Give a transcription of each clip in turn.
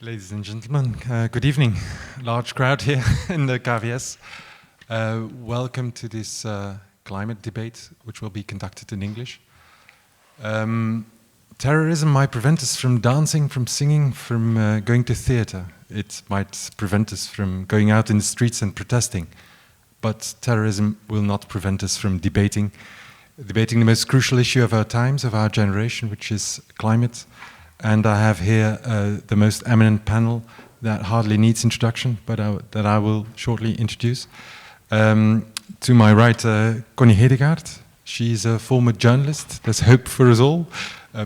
Ladies and gentlemen, good evening. Large crowd here in the KVS. Welcome to this climate debate, which will be conducted in English. Terrorism might prevent us from dancing, from singing, from going to theatre. It might prevent us from going out in the streets and protesting. But terrorism will not prevent us from debating the most crucial issue of our times, of our generation, which is climate. And I have here the most eminent panel that hardly needs introduction, but that I will shortly introduce. To my right, Connie Hedegaard. She's a former journalist. There's hope for us all.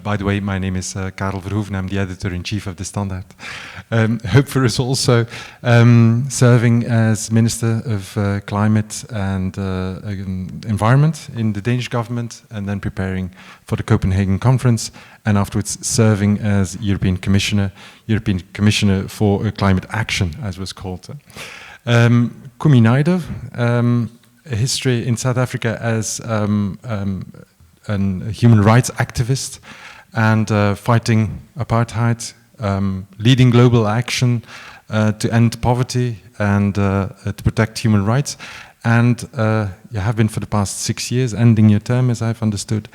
By the way, my name is Karel Verhoeven. I'm the editor-in-chief of the Standaard. Hope for us also, serving as Minister of Climate and Environment in the Danish government, and then preparing for the Copenhagen conference, and afterwards serving as European Commissioner for Climate Action, as was called. Kumi Naidoo, a history in South Africa as a human rights activist and fighting apartheid, leading global action to end poverty and to protect human rights. And you have been for the past 6 years, ending your term, as I've understood,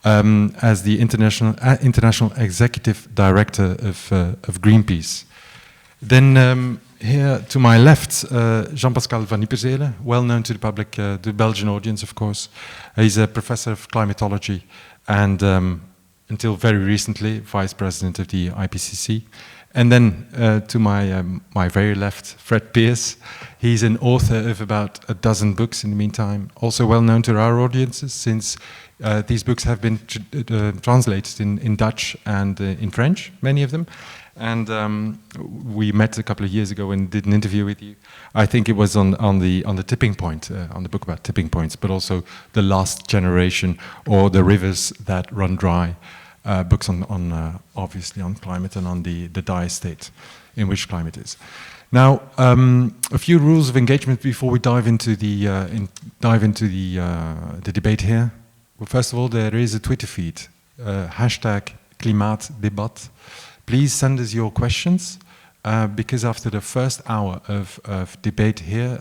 as the international executive director of Greenpeace. Then here to my left, Jean-Pascal van Ypersele, well known to the public, the Belgian audience, of course. He's a professor of climatology and, until very recently, vice president of the IPCC. And then to my very left, Fred Pearce. He's an author of about a dozen books in the meantime, also well known to our audiences since these books have been translated in Dutch and in French, many of them. And we met a couple of years ago and did an interview with you. I think it was on the tipping point, on the book about tipping points, but also the last generation or the rivers that run dry. Books on obviously on climate and on the dire state in which climate is. Now, a few rules of engagement before we dive into the debate here. Well, first of all, there is a Twitter feed, #klimaatdebat. Please send us your questions, because after the first hour of debate here,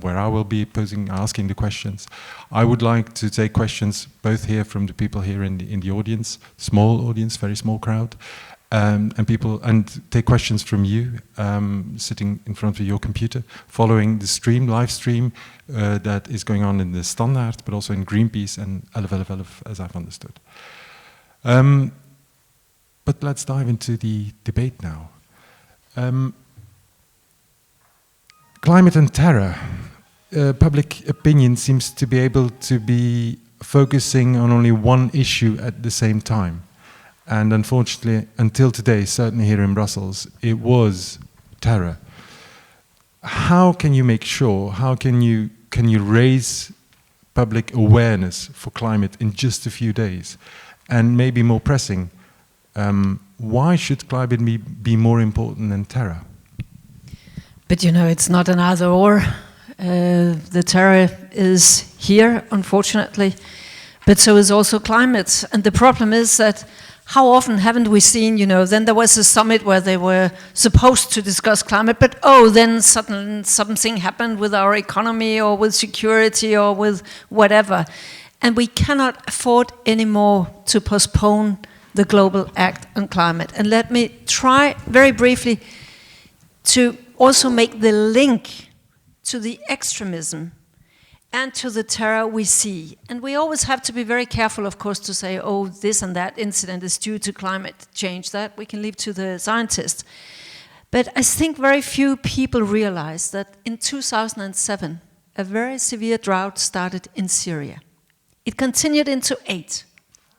where I will be asking the questions, I would like to take questions both here from the people here in the audience, small audience, very small crowd, and take questions from you sitting in front of your computer, following the live stream that is going on in the Standaard, but also in Greenpeace and 11, as I've understood. But let's dive into the debate now. Climate and terror. Public opinion seems to be able to be focusing on only one issue at the same time. And unfortunately, until today, certainly here in Brussels, it was terror. How can you make sure, how can you raise public awareness for climate in just a few days? And maybe more pressing, why should climate be more important than terror? But you know, it's not an either or. The terror is here, unfortunately, but so is also climate. And the problem is that how often haven't we seen, then there was a summit where they were supposed to discuss climate, but then suddenly something happened with our economy or with security or with whatever. And we cannot afford anymore to postpone the Global Act on Climate. And let me try very briefly to also make the link to the extremism and to the terror we see. And we always have to be very careful, of course, to say, oh, this and that incident is due to climate change. That we can leave to the scientists. But I think very few people realize that in 2007, a very severe drought started in Syria. It continued into 8,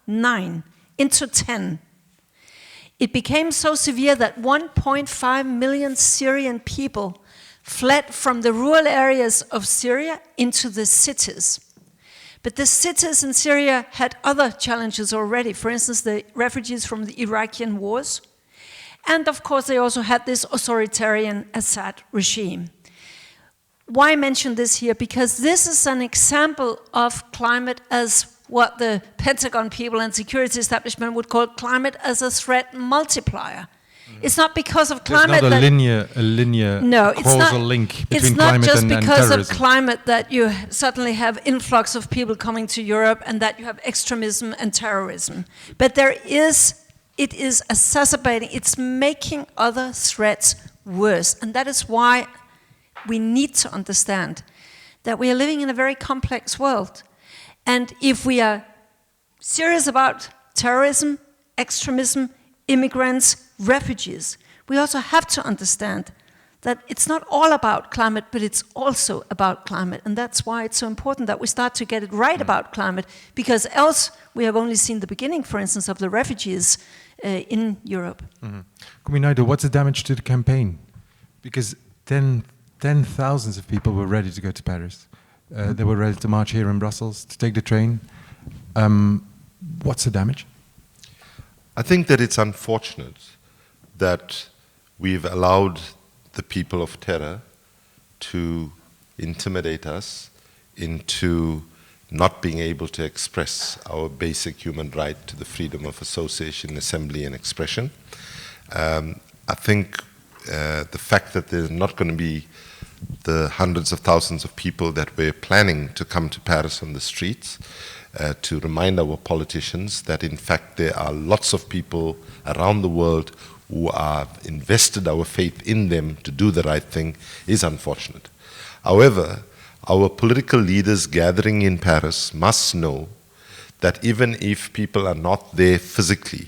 9, into 10. It became so severe that 1.5 million Syrian people fled from the rural areas of Syria into the cities. But the cities in Syria had other challenges already. For instance, the refugees from the Iraqi wars. And of course, they also had this authoritarian Assad regime. Why mention this here? Because this is an example of climate as what the Pentagon people and security establishment would call climate as a threat multiplier. It's not because of There's climate not that... a linear No, it's causal not, link it's between not climate just and because of terrorism. climate that you suddenly have influx of people coming to Europe and that you have extremism and terrorism. But it is exacerbating, it's making other threats worse. And that is why we need to understand that we are living in a very complex world. And if we are serious about terrorism, extremism, immigrants, refugees, we also have to understand that it's not all about climate, but it's also about climate. And that's why it's so important that we start to get it right about climate, because else we have only seen the beginning, for instance, of the refugees in Europe. Kumi Naidoo, what's the damage to the campaign? Because thousands of people were ready to go to Paris. They were ready to march here in Brussels, to take the train. What's the damage? I think that it's unfortunate that we've allowed the people of terror to intimidate us into not being able to express our basic human right to the freedom of association, assembly, and expression. I think the fact that there's not going to be the hundreds of thousands of people that we're planning to come to Paris on the streets to remind our politicians that in fact there are lots of people around the world who have invested our faith in them to do the right thing is unfortunate. However, our political leaders gathering in Paris must know that even if people are not there physically,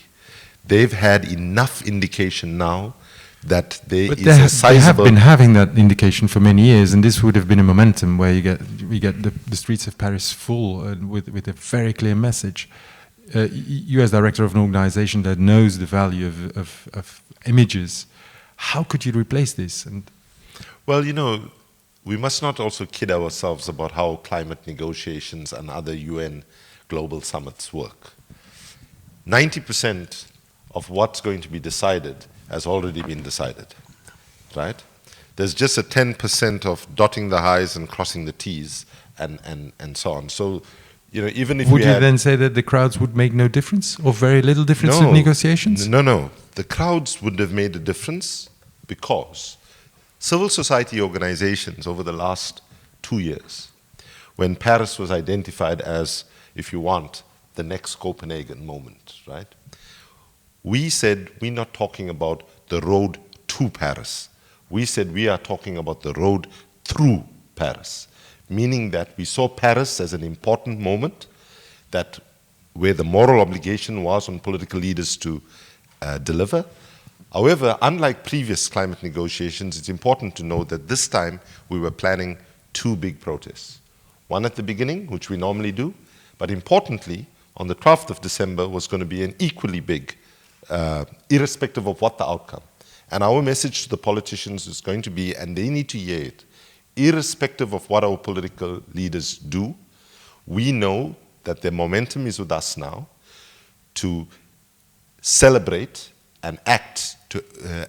they've had enough indication now that there is a sizable... They have been having that indication for many years, and this would have been a momentum where we get the streets of Paris full with a very clear message. You as director of an organization that knows the value of images, how could you replace this? Well, you know, we must not also kid ourselves about how climate negotiations and other UN global summits work. 90% of what's going to be decided has already been decided, right? There's just a 10% of dotting the I's and crossing the T's and so on. So, you know, even if would you then say that the crowds would make no difference or very little difference in negotiations? No. The crowds would have made a difference because civil society organizations over the last 2 years, when Paris was identified as, if you want, the next Copenhagen moment, right? We said we're not talking about the road to Paris. We said we are talking about the road through Paris, meaning that we saw Paris as an important moment, that where the moral obligation was on political leaders to deliver. However, unlike previous climate negotiations, it's important to know that this time we were planning 2 big protests. One at the beginning, which we normally do, but importantly, on the 12th of December was going to be an equally big, irrespective of what the outcome. And our message to the politicians is going to be, and they need to hear it, irrespective of what our political leaders do, we know that the momentum is with us now to celebrate and act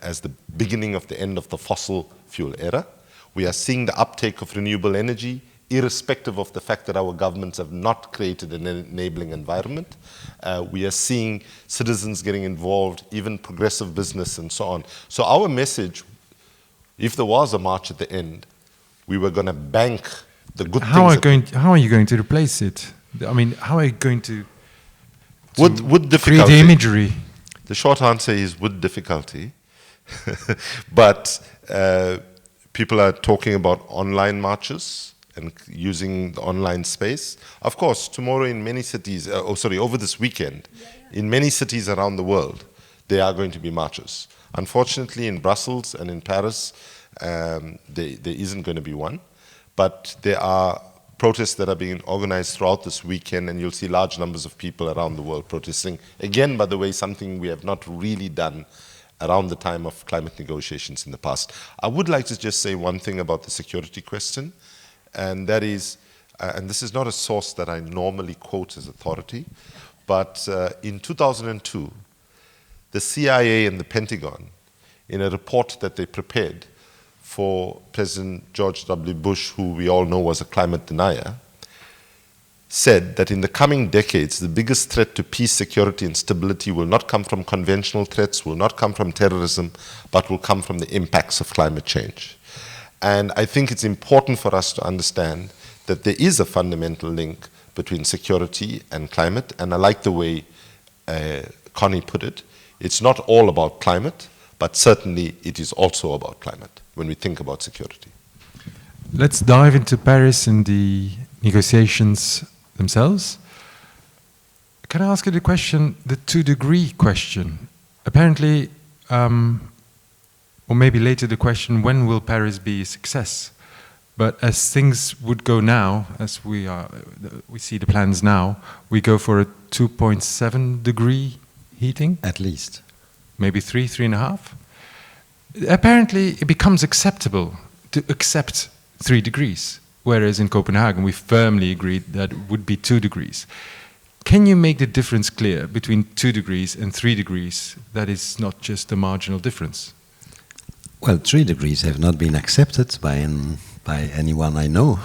as the beginning of the end of the fossil fuel era. We are seeing the uptake of renewable energy, irrespective of the fact that our governments have not created an enabling environment. We are seeing citizens getting involved, even progressive business and so on. So our message, if there was a march at the end, we were going to bank the good things. How are you going to replace it? I mean, how are you going to with create the imagery? The short answer is with difficulty. But people are talking about online marches and using the online space. Of course, tomorrow in many cities, over this weekend, in many cities around the world, there are going to be marches. Unfortunately, in Brussels and in Paris, there isn't going to be one. But there are protests that are being organized throughout this weekend, and you'll see large numbers of people around the world protesting. Again, by the way, something we have not really done around the time of climate negotiations in the past. I would like to just say one thing about the security question, and that is, and this is not a source that I normally quote as authority, but in 2002, the CIA and the Pentagon, in a report that they prepared for President George W. Bush, who we all know was a climate denier, said that in the coming decades, the biggest threat to peace, security, and stability will not come from conventional threats, will not come from terrorism, but will come from the impacts of climate change. And I think it's important for us to understand that there is a fundamental link between security and climate, and I like the way Connie put it. It's not all about climate, but certainly it is also about climate when we think about security. Let's dive into Paris and the negotiations themselves. Can I ask you the question, the 2-degree question? Apparently, or maybe later the question, when will Paris be a success? But as things would go now, as we see the plans now, we go for a 2.7 degree heating? At least. Maybe 3.5? Apparently, it becomes acceptable to accept 3 degrees. Whereas in Copenhagen, we firmly agreed that it would be 2 degrees. Can you make the difference clear between 2 degrees and 3 degrees? That is not just a marginal difference. Well, 3 degrees have not been accepted by anyone I know.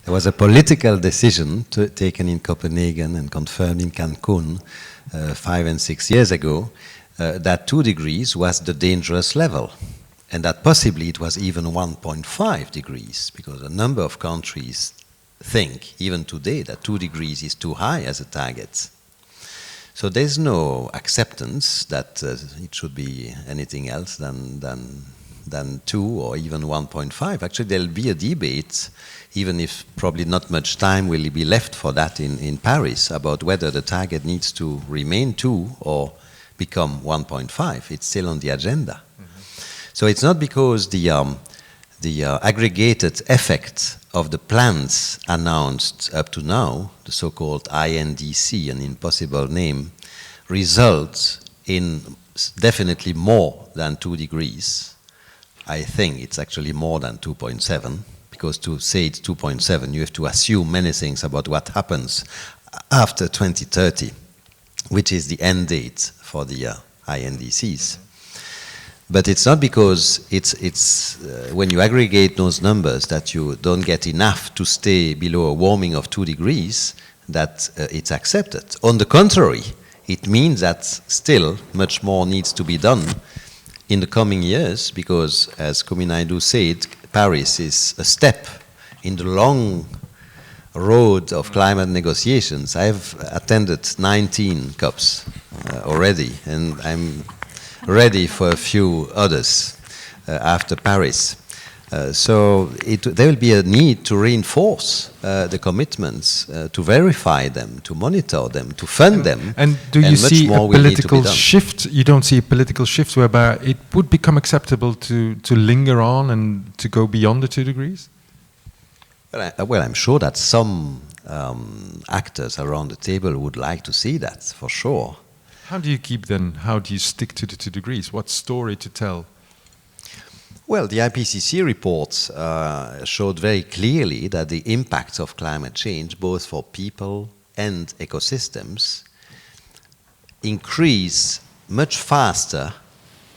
There was a political decision taken in Copenhagen and confirmed in Cancun 5 and 6 years ago that 2 degrees was the dangerous level. And that possibly it was even 1.5 degrees, because a number of countries think, even today, that 2 degrees is too high as a target. So there's no acceptance that it should be anything else than 2 or even 1.5. Actually, there'll be a debate, even if probably not much time will be left for that in Paris, about whether the target needs to remain 2 or become 1.5. It's still on the agenda. So it's not because the aggregated effect of the plans announced up to now, the so-called INDC, an impossible name, results in definitely more than 2 degrees. I think it's actually more than 2.7, because to say it's 2.7, you have to assume many things about what happens after 2030, which is the end date for the INDCs. But it's not because it's when you aggregate those numbers that you don't get enough to stay below a warming of 2 degrees that it's accepted. On the contrary, it means that still much more needs to be done in the coming years, because, as Kumi Naidoo said, Paris is a step in the long road of climate negotiations. I've attended 19 COPs already, and I'm ready for a few others after Paris. So there will be a need to reinforce the commitments, to verify them, to monitor them, to fund them. And do you see a political shift? You don't see a political shift whereby it would become acceptable to linger on and to go beyond the 2 degrees? Well, I'm sure that some actors around the table would like to see that, for sure. How do you stick to the 2 degrees? What story to tell? Well, the IPCC reports showed very clearly that the impacts of climate change, both for people and ecosystems, increase much faster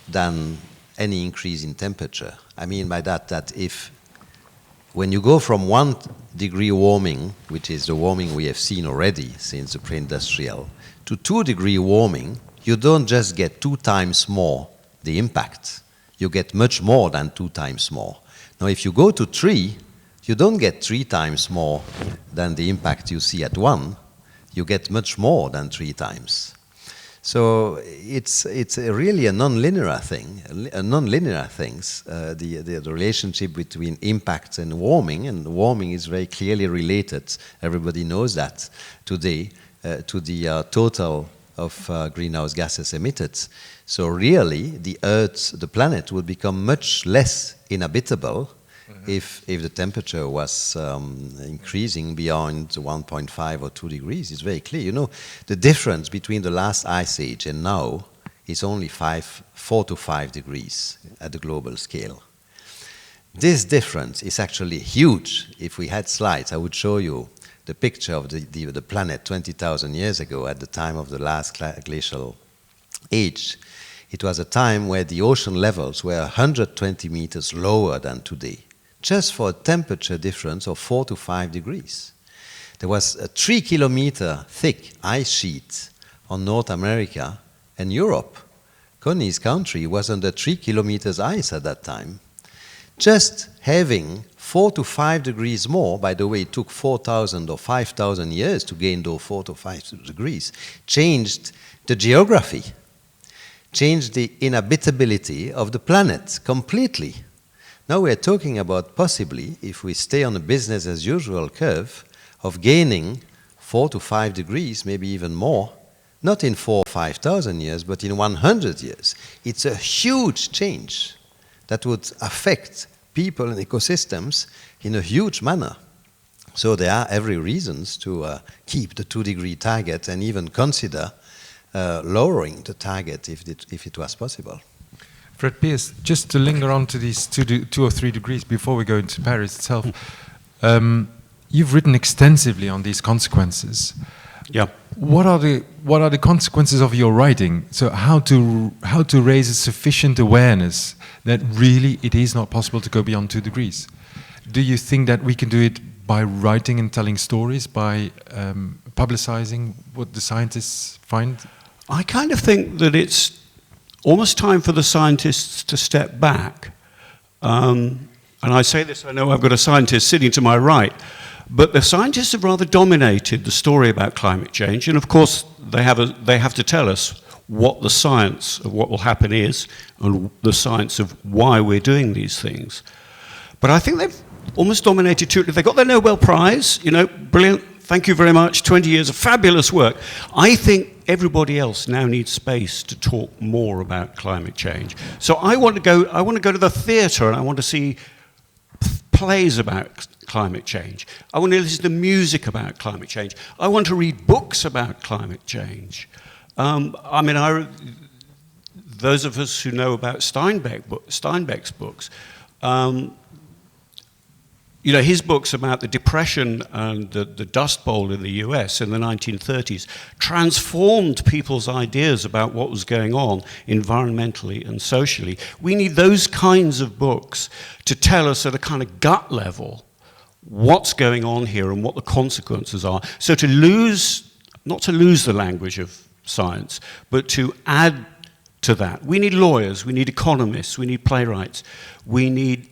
than any increase in temperature. I mean by that if when you go from 1 degree warming, which is the warming we have seen already since the pre-industrial, to 2 degree warming, you don't just get 2 times more the impact. You get much more than 2 times more. Now, if you go to 3, you don't get 3 times more than the impact you see at 1. You get much more than 3 times. So it's really a non-linear thing. The relationship between impact and warming is very clearly related. Everybody knows that today. To the total of greenhouse gases emitted. So really, the Earth, the planet, would become much less inhabitable if the temperature was increasing beyond 1.5 or 2 degrees. It's very clear. You know, the difference between the last ice age and now is only 4 to 5 degrees at the global scale. This difference is actually huge. If we had slides, I would show you the picture of the planet 20,000 years ago at the time of the last glacial age. It was a time where the ocean levels were 120 meters lower than today, just for a temperature difference of 4 to 5 degrees. There was a 3-kilometer thick ice sheet on North America and Europe. Connie's country was under 3 kilometers ice at that time. Just having 4 to 5 degrees more, by the way, it took 4,000 or 5,000 years to gain those 4 to 5 degrees, changed the geography, changed the inhabitability of the planet completely. Now we're talking about possibly, if we stay on a business as usual curve, of gaining 4 to 5 degrees, maybe even more, not in 4,000 or 5,000 years, but in 100 years. It's a huge change that would affect people and ecosystems in a huge manner. So there are every reasons to keep the 2-degree target and even consider lowering the target if it was possible. Fred Pearce, just to linger on to these 2 or 3 degrees before we go into Paris itself, you've written extensively on these consequences. Yeah. What are the consequences of your writing? So how to raise a sufficient awareness that really it is not possible to go beyond 2 degrees? Do you think that we can do it by writing and telling stories, by publicizing what the scientists find? I kind of think that it's almost time for the scientists to step back. And I say this, I know I've got a scientist sitting to my right, but the scientists have rather dominated the story about climate change, and of course they have to tell us what the science of what will happen is, and the science of why we're doing these things. But I think they've almost dominated too. They got their Nobel Prize, you know, brilliant, thank you very much, 20 years of fabulous work. I think everybody else now needs space to talk more about climate change. So I want to go to the theatre and I want to see plays about climate change. I want to listen to music about climate change. I want to read books about climate change. Those of us who know about Steinbeck's books, you know, his books about the Depression and the Dust Bowl in the US in the 1930s transformed people's ideas about what was going on environmentally and socially. We need those kinds of books to tell us at a kind of gut level what's going on here and what the consequences are. So not to lose the language of science, but to add to that. We need lawyers, we need economists, we need playwrights, we need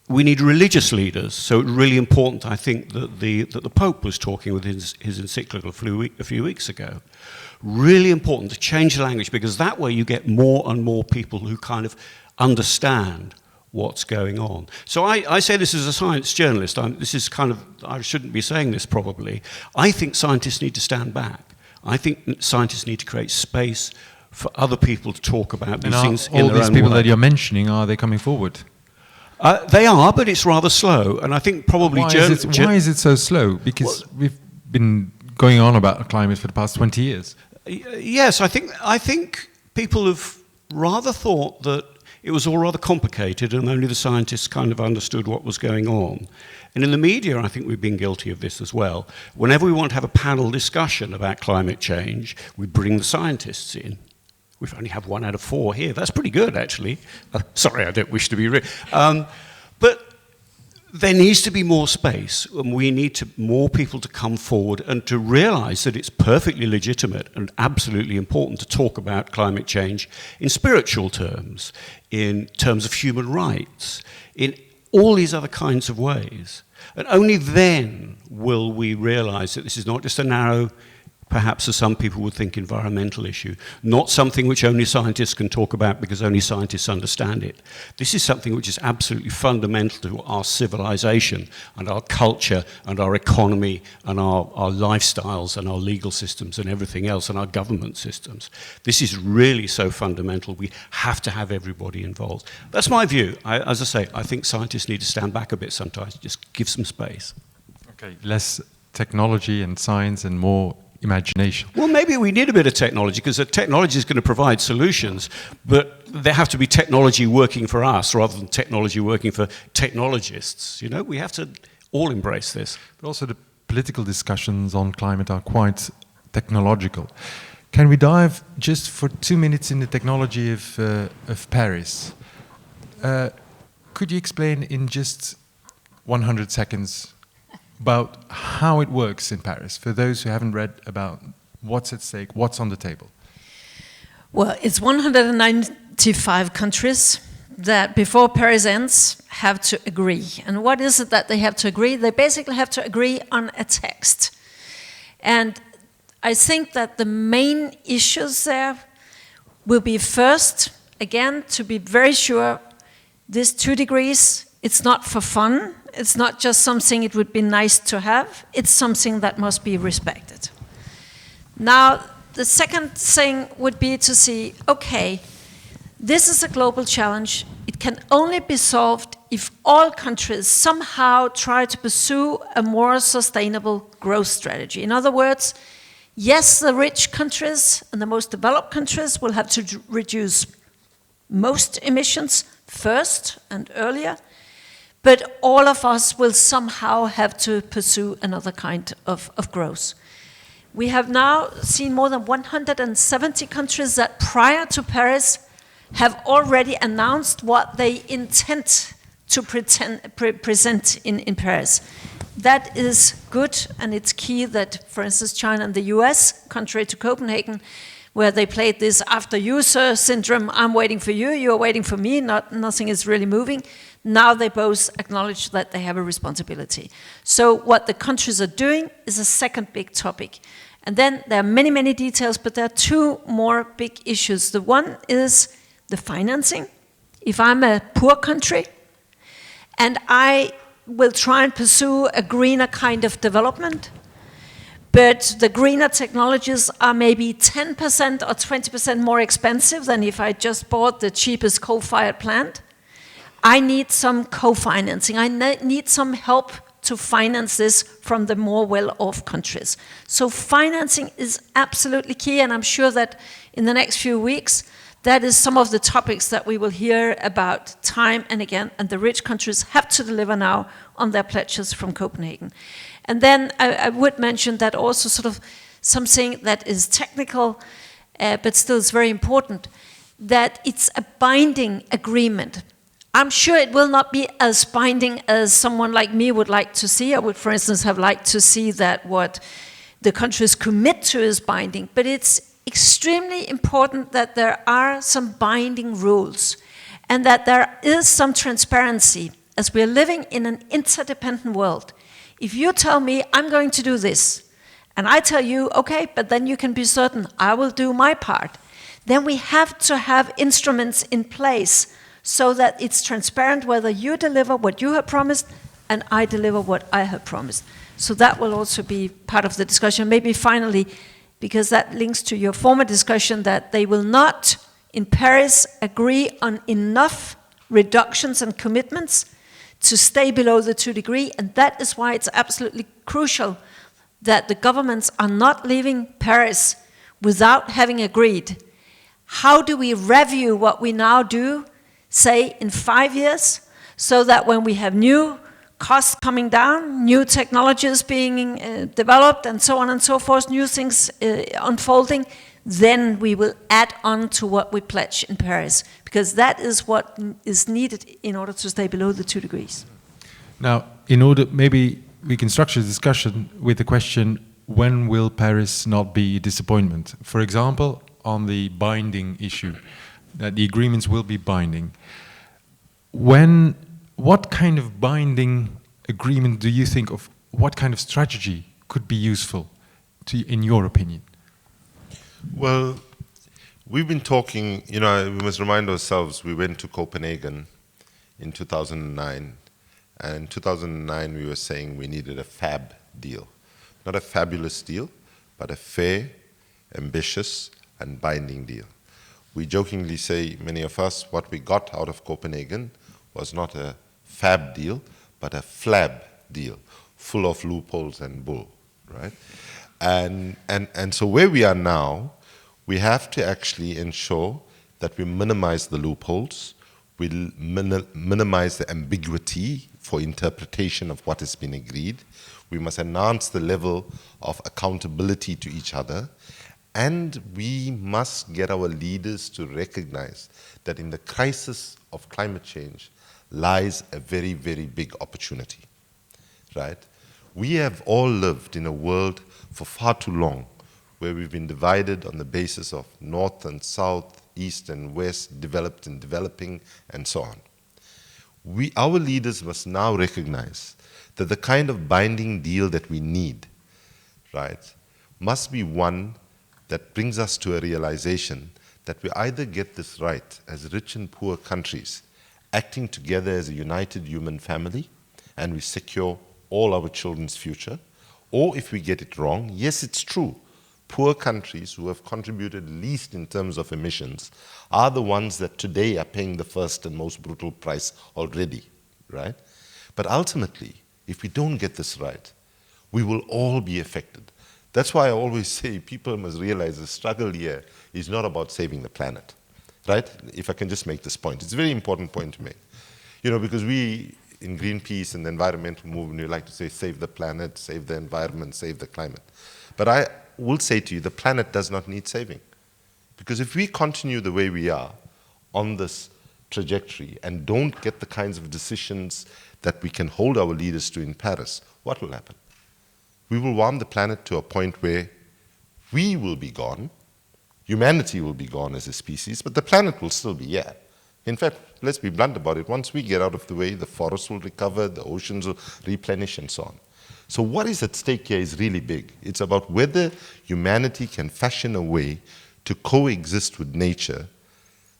religious leaders. So it's really important, I think, that the Pope was talking with his encyclical a few weeks ago. Really important to change the language, because that way you get more and more people who kind of understand what's going on. So I say this as a science journalist. I shouldn't be saying this probably. I think scientists need to stand back. I think scientists need to create space for other people to talk about these things in their own way. All these people that you're mentioning, are they coming forward? They are, but it's rather slow. And I think probably... Why is it so slow? Because we've been going on about climate for the past 20 years. Yes, I think people have rather thought that it was all rather complicated and only the scientists kind of understood what was going on. And in the media, I think we've been guilty of this as well. Whenever we want to have a panel discussion about climate change, we bring the scientists in. We've only had 1 out of 4 here. That's pretty good, actually. Sorry, I don't wish to be rude. But there needs to be more space, and we need more people to come forward and to realise that it's perfectly legitimate and absolutely important to talk about climate change in spiritual terms, in terms of human rights, in all these other kinds of ways. And only then will we realise that this is not just a narrow, perhaps as some people would think, environmental issue, not something which only scientists can talk about because only scientists understand it. This is something which is absolutely fundamental to our civilization and our culture and our economy and our lifestyles and our legal systems and everything else and our government systems. This is really so fundamental. We have to have everybody involved. That's my view. As I say, I think scientists need to stand back a bit sometimes, just give some space. Okay, less technology and science and more imagination. Well, maybe we need a bit of technology, because the technology is going to provide solutions, but there have to be technology working for us rather than technology working for technologists. You know, we have to all embrace this. But also the political discussions on climate are quite technological. Can we dive just for 2 minutes in the technology of Paris? Could you explain in just 100 seconds about how it works in Paris, for those who haven't read about what's at stake, what's on the table? Well, it's 195 countries that before Paris ends have to agree. And what is it that they have to agree? They basically have to agree on a text. And I think that the main issues there will be first, again, to be very sure this 2 degrees, it's not for fun. It's not just something it would be nice to have. It's something that must be respected. Now, the second thing would be to see, okay, this is a global challenge. It can only be solved if all countries somehow try to pursue a more sustainable growth strategy. In other words, yes, the rich countries and the most developed countries will have to reduce most emissions first and earlier, but all of us will somehow have to pursue another kind of growth. We have now seen more than 170 countries that prior to Paris have already announced what they intend to present in Paris. That is good, and it's key that, for instance, China and the US, contrary to Copenhagen, where they played this after you, sir, syndrome, I'm waiting for you, you're waiting for me, nothing is really moving. Now they both acknowledge that they have a responsibility. So what the countries are doing is a second big topic. And then there are many, many details, but there are 2 more big issues. The one is the financing. If I'm a poor country and I will try and pursue a greener kind of development, but the greener technologies are maybe 10% or 20% more expensive than if I just bought the cheapest coal-fired plant, I need some co-financing. I need some help to finance this from the more well-off countries. So financing is absolutely key, and I'm sure that in the next few weeks, that is some of the topics that we will hear about time and again, and the rich countries have to deliver now on their pledges from Copenhagen. And then I would mention that also sort of something that is technical, but still is very important, that it's a binding agreement. I'm sure it will not be as binding as someone like me would like to see. I would, for instance, have liked to see that what the countries commit to is binding, but it's extremely important that there are some binding rules and that there is some transparency as we're living in an interdependent world. If you tell me I'm going to do this, and I tell you, okay, but then you can be certain I will do my part, then we have to have instruments in place so that it's transparent whether you deliver what you have promised and I deliver what I have promised. So that will also be part of the discussion. Maybe finally, because that links to your former discussion, that they will not, in Paris, agree on enough reductions and commitments to stay below the 2 degree, and that is why it's absolutely crucial that the governments are not leaving Paris without having agreed. How do we review what we now do, say in 5 years, so that when we have new costs coming down, new technologies being developed, and so on and so forth, new things unfolding, then we will add on to what we pledge in Paris, because that is what is needed in order to stay below the 2 degrees. Now, in order, maybe we can structure the discussion with the question, when will Paris not be a disappointment? For example, on the binding issue, that the agreements will be binding. What kind of binding agreement do you think of, what kind of strategy could be useful in your opinion? Well, we've been talking, we must remind ourselves, we went to Copenhagen in 2009, and in 2009 we were saying we needed a fab deal. Not a fabulous deal, but a fair, ambitious, and binding deal. We jokingly say, many of us, what we got out of Copenhagen was not a fab deal, but a flab deal, full of loopholes and bull, right? And so where we are now, we have to actually ensure that we minimize the loopholes, we minimize the ambiguity for interpretation of what has been agreed. We must enhance the level of accountability to each other, and we must get our leaders to recognize that in the crisis of climate change lies a very, very big opportunity, right? We have all lived in a world for far too long where we've been divided on the basis of north and south, east and west, developed and developing, and so on. Our leaders must now recognize that the kind of binding deal that we need, right, must be one that brings us to a realization that we either get this right as rich and poor countries acting together as a united human family and we secure all our children's future, or if we get it wrong, yes, it's true, poor countries who have contributed least in terms of emissions are the ones that today are paying the first and most brutal price already, right? But ultimately, if we don't get this right, we will all be affected. That's why I always say people must realize the struggle here is not about saving the planet, right? If I can just make this point. It's a very important point to make. You know, because we, in Greenpeace and the environmental movement, we like to say save the planet, save the environment, save the climate. But I will say to you, the planet does not need saving. Because if we continue the way we are on this trajectory and don't get the kinds of decisions that we can hold our leaders to in Paris, what will happen? We will warm the planet to a point where we will be gone, humanity will be gone as a species, but the planet will still be here. In fact, let's be blunt about it, once we get out of the way, the forests will recover, the oceans will replenish, and so on. So what is at stake here is really big. It's about whether humanity can fashion a way to coexist with nature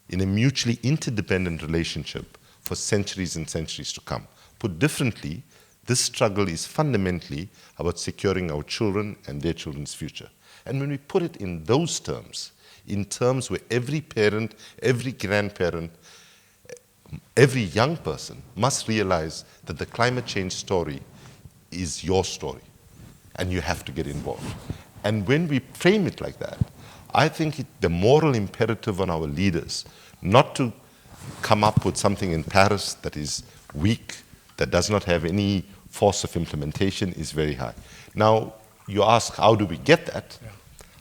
in a mutually interdependent relationship for centuries and centuries to come. Put differently, this struggle is fundamentally about securing our children and their children's future. And when we put it in those terms, in terms where every parent, every grandparent, every young person must realize that the climate change story is your story, and you have to get involved. And when we frame it like that, I think the moral imperative on our leaders not to come up with something in Paris that is weak, that does not have any force of implementation is very high. Now, you ask, how do we get that? Yeah.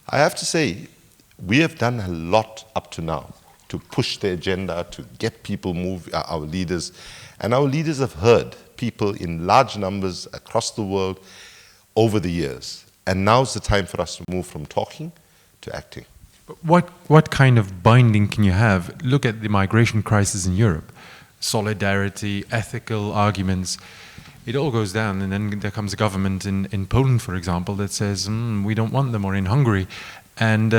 I have to say, we have done a lot up to now to push the agenda, to get people move, our leaders. And our leaders have heard people in large numbers across the world over the years. And now's the time for us to move from talking to acting. What kind of binding can you have? Look at the migration crisis in Europe. Solidarity, ethical arguments, it all goes down, and then there comes a government in Poland, for example, that says, we don't want them, or in Hungary. And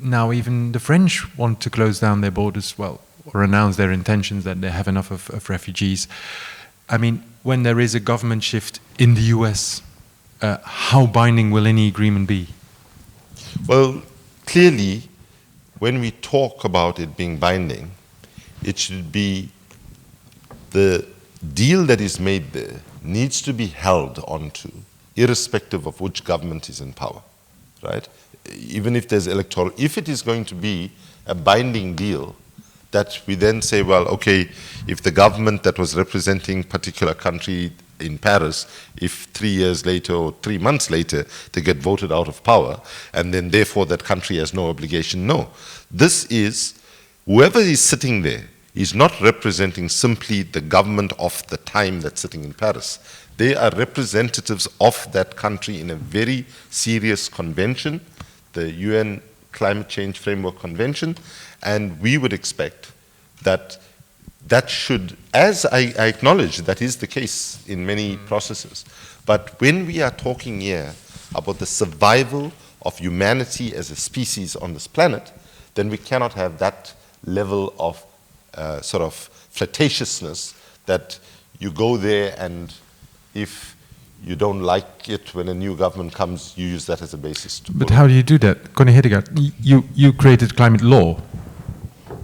now even the French want to close down their borders, well, or announce their intentions that they have enough of refugees. I mean, when there is a government shift in the US, how binding will any agreement be? Well, clearly, when we talk about it being binding, it should be the deal that is made there needs to be held onto, irrespective of which government is in power, right? Even if there's electoral, if it is going to be a binding deal, that we then say, well, okay, if the government that was representing a particular country in Paris, if 3 years later or 3 months later they get voted out of power, and then therefore that country has no obligation. No. This is, whoever is sitting there is not representing simply the government of the time that's sitting in Paris. They are representatives of that country in a very serious convention, the UN Climate Change Framework Convention, and we would expect that that should, as I acknowledge that is the case in many processes, but when we are talking here about the survival of humanity as a species on this planet, then we cannot have that level of sort of flirtatiousness that you go there and if you don't like it when a new government comes, you use that as a basis. But how do you do that? Connie Hedegaard, you created climate law.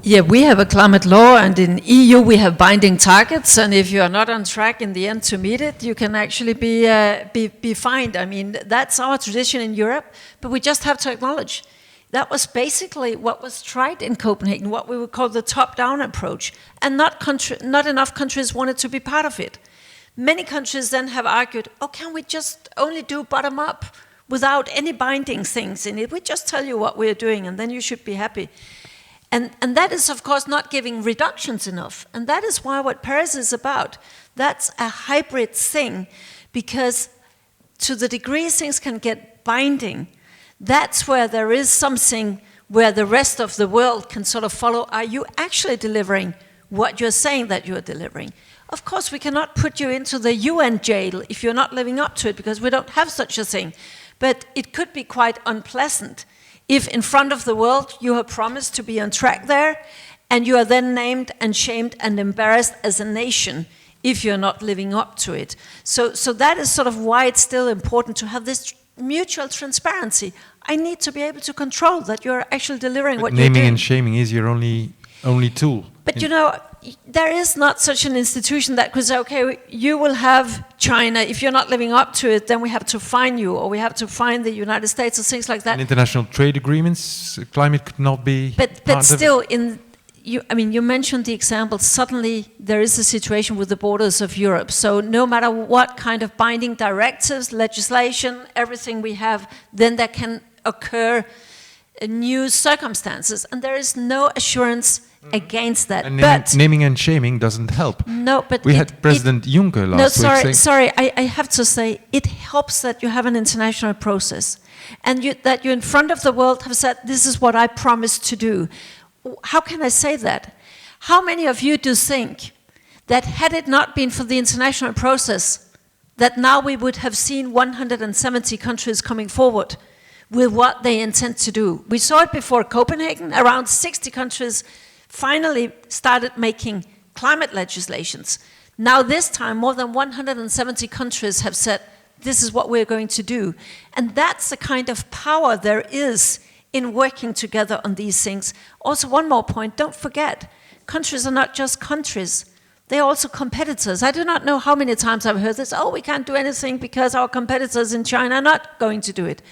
Yeah, we have a climate law, and in EU we have binding targets, and if you are not on track in the end to meet it, you can actually be fined. I mean, that's our tradition in Europe, but we just have to acknowledge that was basically what was tried in Copenhagen, what we would call the top-down approach, and not enough countries wanted to be part of it. Many countries then have argued, oh, can we just only do bottom-up without any binding things in it? We just tell you what we're doing, and then you should be happy. And that is, of course, not giving reductions enough. And that is why what Paris is about, that's a hybrid thing, because to the degree things can get binding, that's where there is something where the rest of the world can sort of follow. Are you actually delivering what you're saying that you're delivering? Of course, we cannot put you into the UN jail if you're not living up to it, because we don't have such a thing. But it could be quite unpleasant if in front of the world you have promised to be on track there, and you are then named and shamed and embarrassed as a nation if you're not living up to it. So that is sort of why it's still important to have this mutual transparency. I need to be able to control that you're actually delivering what you're doing. Naming and shaming is your only tool. But you know, there is not such an institution that could say, okay, you will have China. If you're not living up to it, then we have to fine you, or we have to fine the United States, or things like that. In international trade agreements, climate could not be. But still, you mentioned the example. Suddenly, there is a situation with the borders of Europe. So no matter what kind of binding directives, legislation, everything we have, then there can occur new circumstances, and there is no assurance against that. And but naming and shaming doesn't help. No, but we had President Juncker last week. Sorry, I have to say it helps that you have an international process, and that you in front of the world have said, this is what I promised to do. How can I say that? How many of you do think that had it not been for the international process, that now we would have seen 170 countries coming forward with what they intend to do? We saw it before Copenhagen. Around 60 countries finally started making climate legislations. Now this time, more than 170 countries have said, this is what we're going to do. And that's the kind of power there is in working together on these things. Also, one more point, don't forget, countries are not just countries. They're also competitors. I do not know how many times I've heard this, we can't do anything because our competitors in China are not going to do it.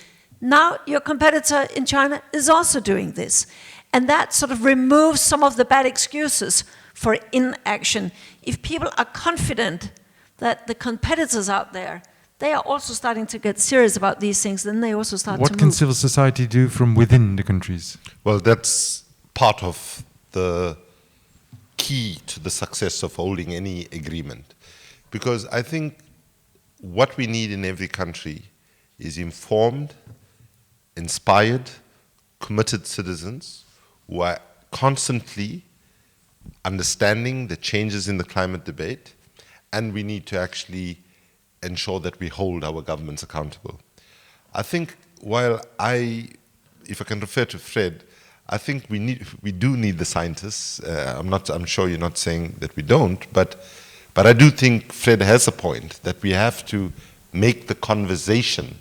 Now your competitor in China is also doing this. And that sort of removes some of the bad excuses for inaction. If people are confident that the competitors out there, they are also starting to get serious about these things, then they also start to move. What can civil society do from within the countries? Well, that's part of the key to the success of holding any agreement. Because I think what we need in every country is informed, inspired, committed citizens who are constantly understanding the changes in the climate debate, and we need to actually ensure that we hold our governments accountable. I think if I can refer to Fred, I think we do need the scientists. I'm sure you're not saying that we don't, but I do think Fred has a point that we have to make the conversation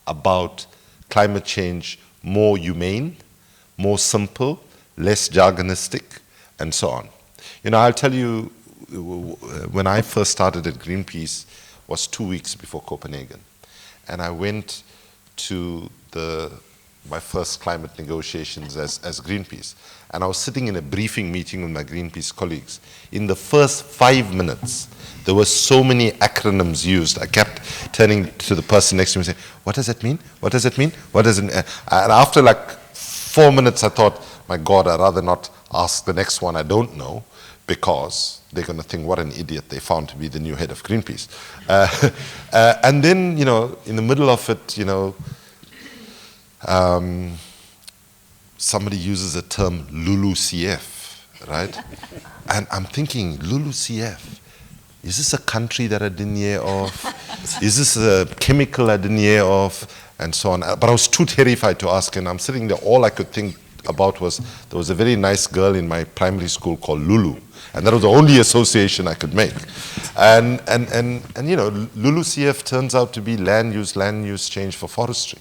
about climate change more humane, more simple, less jargonistic, and so on. You know, I'll tell you, when I first started at Greenpeace was 2 weeks before Copenhagen, and I went to my first climate negotiations as Greenpeace, and I was sitting in a briefing meeting with my Greenpeace colleagues. In the first 5 minutes, there were so many acronyms used. I kept turning to the person next to me and saying, what does that mean? What does it mean? What does it mean? And after like 4 minutes, I thought, my God, I'd rather not ask the next one I don't know, because they're going to think what an idiot they found to be the new head of Greenpeace. And then, you know, in the middle of it, you know, somebody uses a term LULUCF, right? And I'm thinking, LULUCF, is this a country that I didn't hear of? Is this a chemical I didn't hear of? And so on. But I was too terrified to ask, and I'm sitting there, all I could think about was, there was a very nice girl in my primary school called Lulu, and that was the only association I could make. And you know, LULUCF turns out to be land use change for forestry.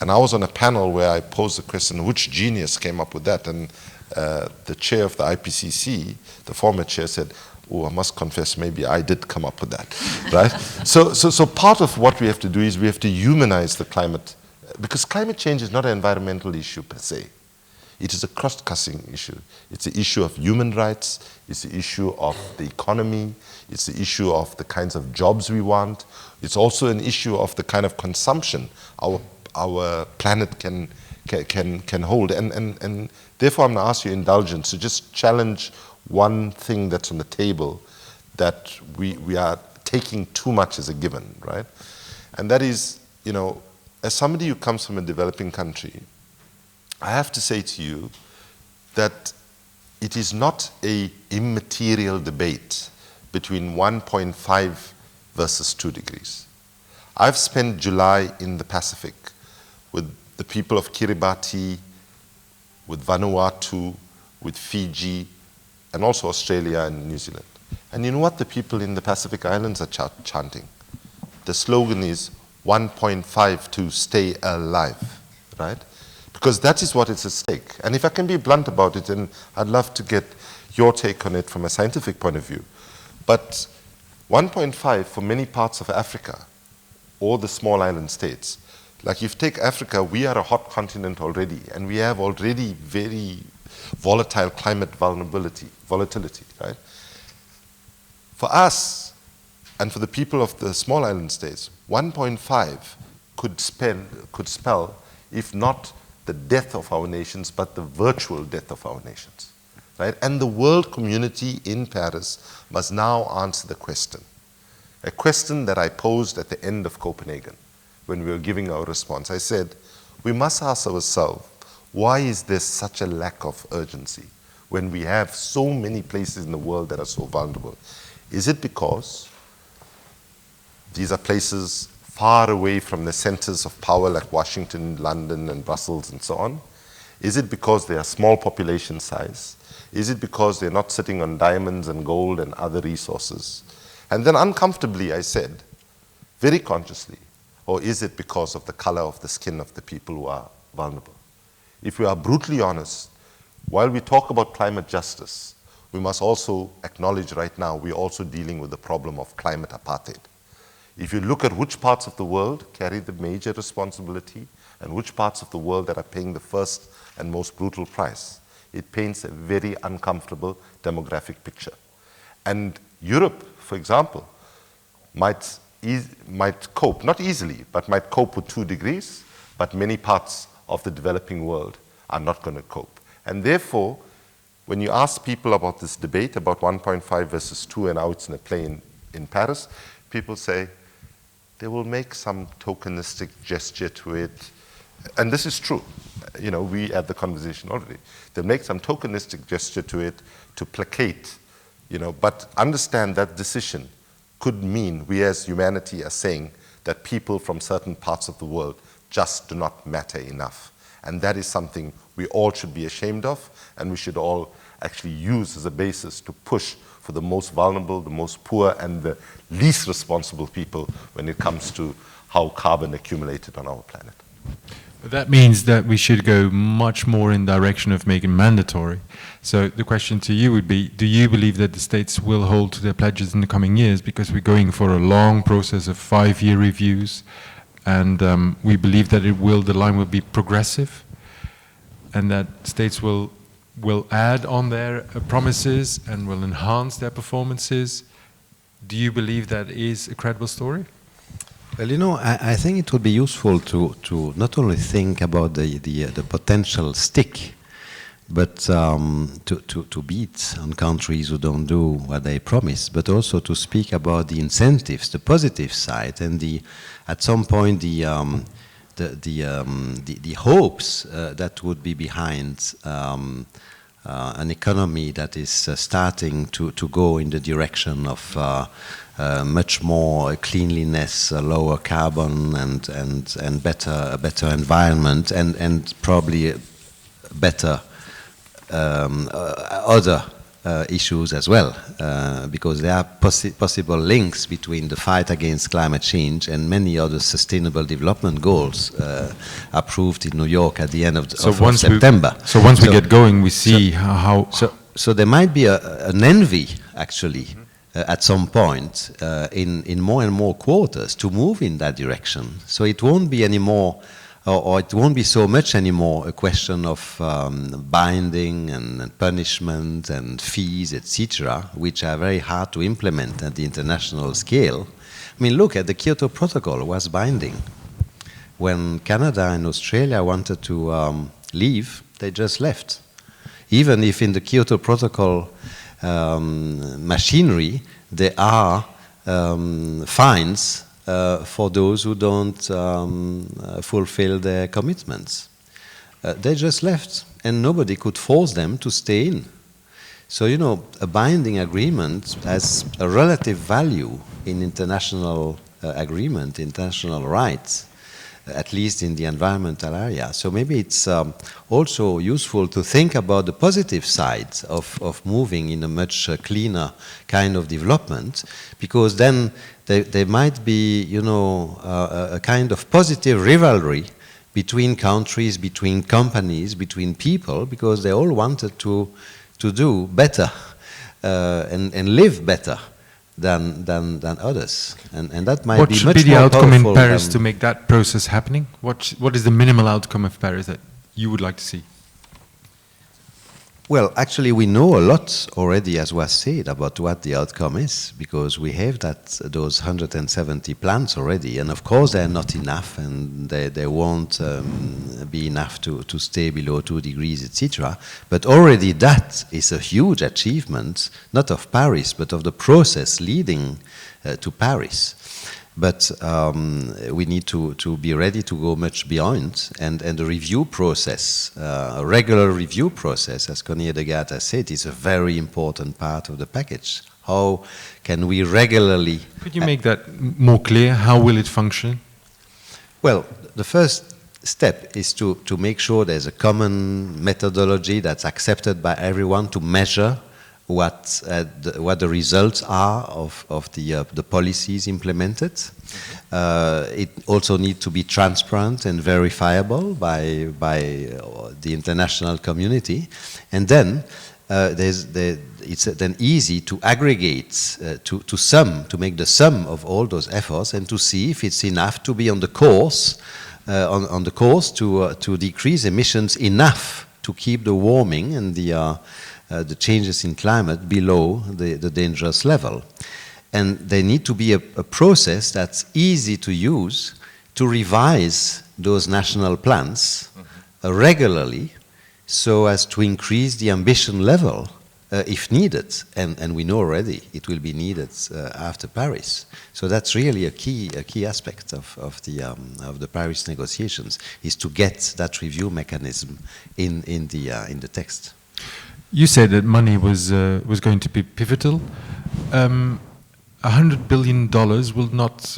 And I was on a panel where I posed the question, which genius came up with that? And the chair of the IPCC, the former chair, said, oh, I must confess, maybe I did come up with that, right? So part of what we have to do is we have to humanize the climate, because climate change is not an environmental issue per se. It is a cross-cutting issue. It's the issue of human rights, it's the issue of the economy, it's the issue of the kinds of jobs we want. It's also an issue of the kind of consumption our planet can hold. And therefore I'm going to ask your indulgence to just challenge one thing that's on the table that we are taking too much as a given, right? And that is, you know, as somebody who comes from a developing country, I have to say to you that it is not an immaterial debate between 1.5 versus 2 degrees. I've spent July in the Pacific with the people of Kiribati, with Vanuatu, with Fiji, and also Australia and New Zealand. And you know what the people in the Pacific Islands are chanting? The slogan is 1.5 to stay alive, right? Because that is what is at stake. And if I can be blunt about it, and I'd love to get your take on it from a scientific point of view, but 1.5 for many parts of Africa, or the small island states, like if you take Africa, we are a hot continent already, and we have already very volatile climate volatility, right? For us, and for the people of the small island states, 1.5 could spell, if not the death of our nations, but the virtual death of our nations, right? And the world community in Paris must now answer the question, a question that I posed at the end of Copenhagen when we were giving our response. I said, we must ask ourselves, why is there such a lack of urgency when we have so many places in the world that are so vulnerable? Is it because these are places far away from the centers of power like Washington, London, and Brussels, and so on? Is it because they are small population size? Is it because they're not sitting on diamonds and gold and other resources? And then uncomfortably I said, very consciously, or is it because of the color of the skin of the people who are vulnerable? If we are brutally honest, while we talk about climate justice, we must also acknowledge right now we're also dealing with the problem of climate apartheid. If you look at which parts of the world carry the major responsibility and which parts of the world that are paying the first and most brutal price, it paints a very uncomfortable demographic picture. And Europe, for example, might cope, not easily, but might cope with 2 degrees, but many parts of the developing world are not going to cope. And therefore, when you ask people about this debate about 1.5 versus 2 and how it's in a play in Paris, people say, they will make some tokenistic gesture to it. And this is true. You know, we had the conversation already. They'll make some tokenistic gesture to it to placate, you know, but understand that decision could mean we as humanity are saying that people from certain parts of the world just do not matter enough. And that is something we all should be ashamed of, and we should all actually use as a basis to push for the most vulnerable, the most poor, and the least responsible people when it comes to how carbon accumulated on our planet. But that means that we should go much more in direction of making mandatory. So the question to you would be, do you believe that the states will hold to their pledges in the coming years? Because we're going for a long process of 5-year reviews, and we believe that the line will be progressive, and that states will add on their promises and will enhance their performances. Do you believe that is a credible story? Well, you know, I think it would be useful to not only think about the potential stick, but to beat on countries who don't do what they promise, but also to speak about the incentives, the positive side, and at some point the hopes that would be behind an economy that is starting to go in the direction of much more cleanliness, lower carbon, and better environment, and probably better other issues as well, because there are possible links between the fight against climate change and many other sustainable development goals approved in New York at the end of September. So once we get going, we see how... So there might be an envy, actually, at some point in more and more quarters to move in that direction. So it won't be anymore, or it won't be so much anymore a question of binding and punishment and fees, etc., which are very hard to implement at the international scale. I mean, look at the Kyoto Protocol was binding. When Canada and Australia wanted to leave, they just left. Even if in the Kyoto Protocol machinery there are fines for those who don't fulfill their commitments. They just left, and nobody could force them to stay in. So, you know, a binding agreement has a relative value in international agreement, international rights, at least in the environmental area. So maybe it's also useful to think about the positive sides of moving in a much cleaner kind of development, because then there might be, you know, a kind of positive rivalry between countries, between companies, between people, because they all wanted to do better and live better than others, and that might what be should much be the more outcome in powerful Paris to make that process happening? What is the minimal outcome of Paris that you would like to see? Well, actually, we know a lot already, as was said, about what the outcome is, because we have those 170 plans already, and of course they're not enough, and they won't be enough to stay below 2 degrees, etc. But already that is a huge achievement, not of Paris, but of the process leading to Paris. But we need to be ready to go much beyond, and the review process, a regular review process, as Connie Hedegaard has said, is a very important part of the package. How can we regularly... Could you make that more clear? How will it function? Well, the first step is to make sure there's a common methodology that's accepted by everyone to measure what the results are of the policies implemented. It also needs to be transparent and verifiable by the international community, and then it's then easy to aggregate, to make the sum of all those efforts, and to see if it's enough to be on the course to decrease emissions enough to keep the warming and the changes in climate below the dangerous level. And there need to be a process that's easy to use to revise those national plans regularly, so as to increase the ambition level if needed. And we know already it will be needed after Paris. So that's really a key aspect of the Paris negotiations, is to get that review mechanism in the text. You said that money was going to be pivotal. $100 billion will not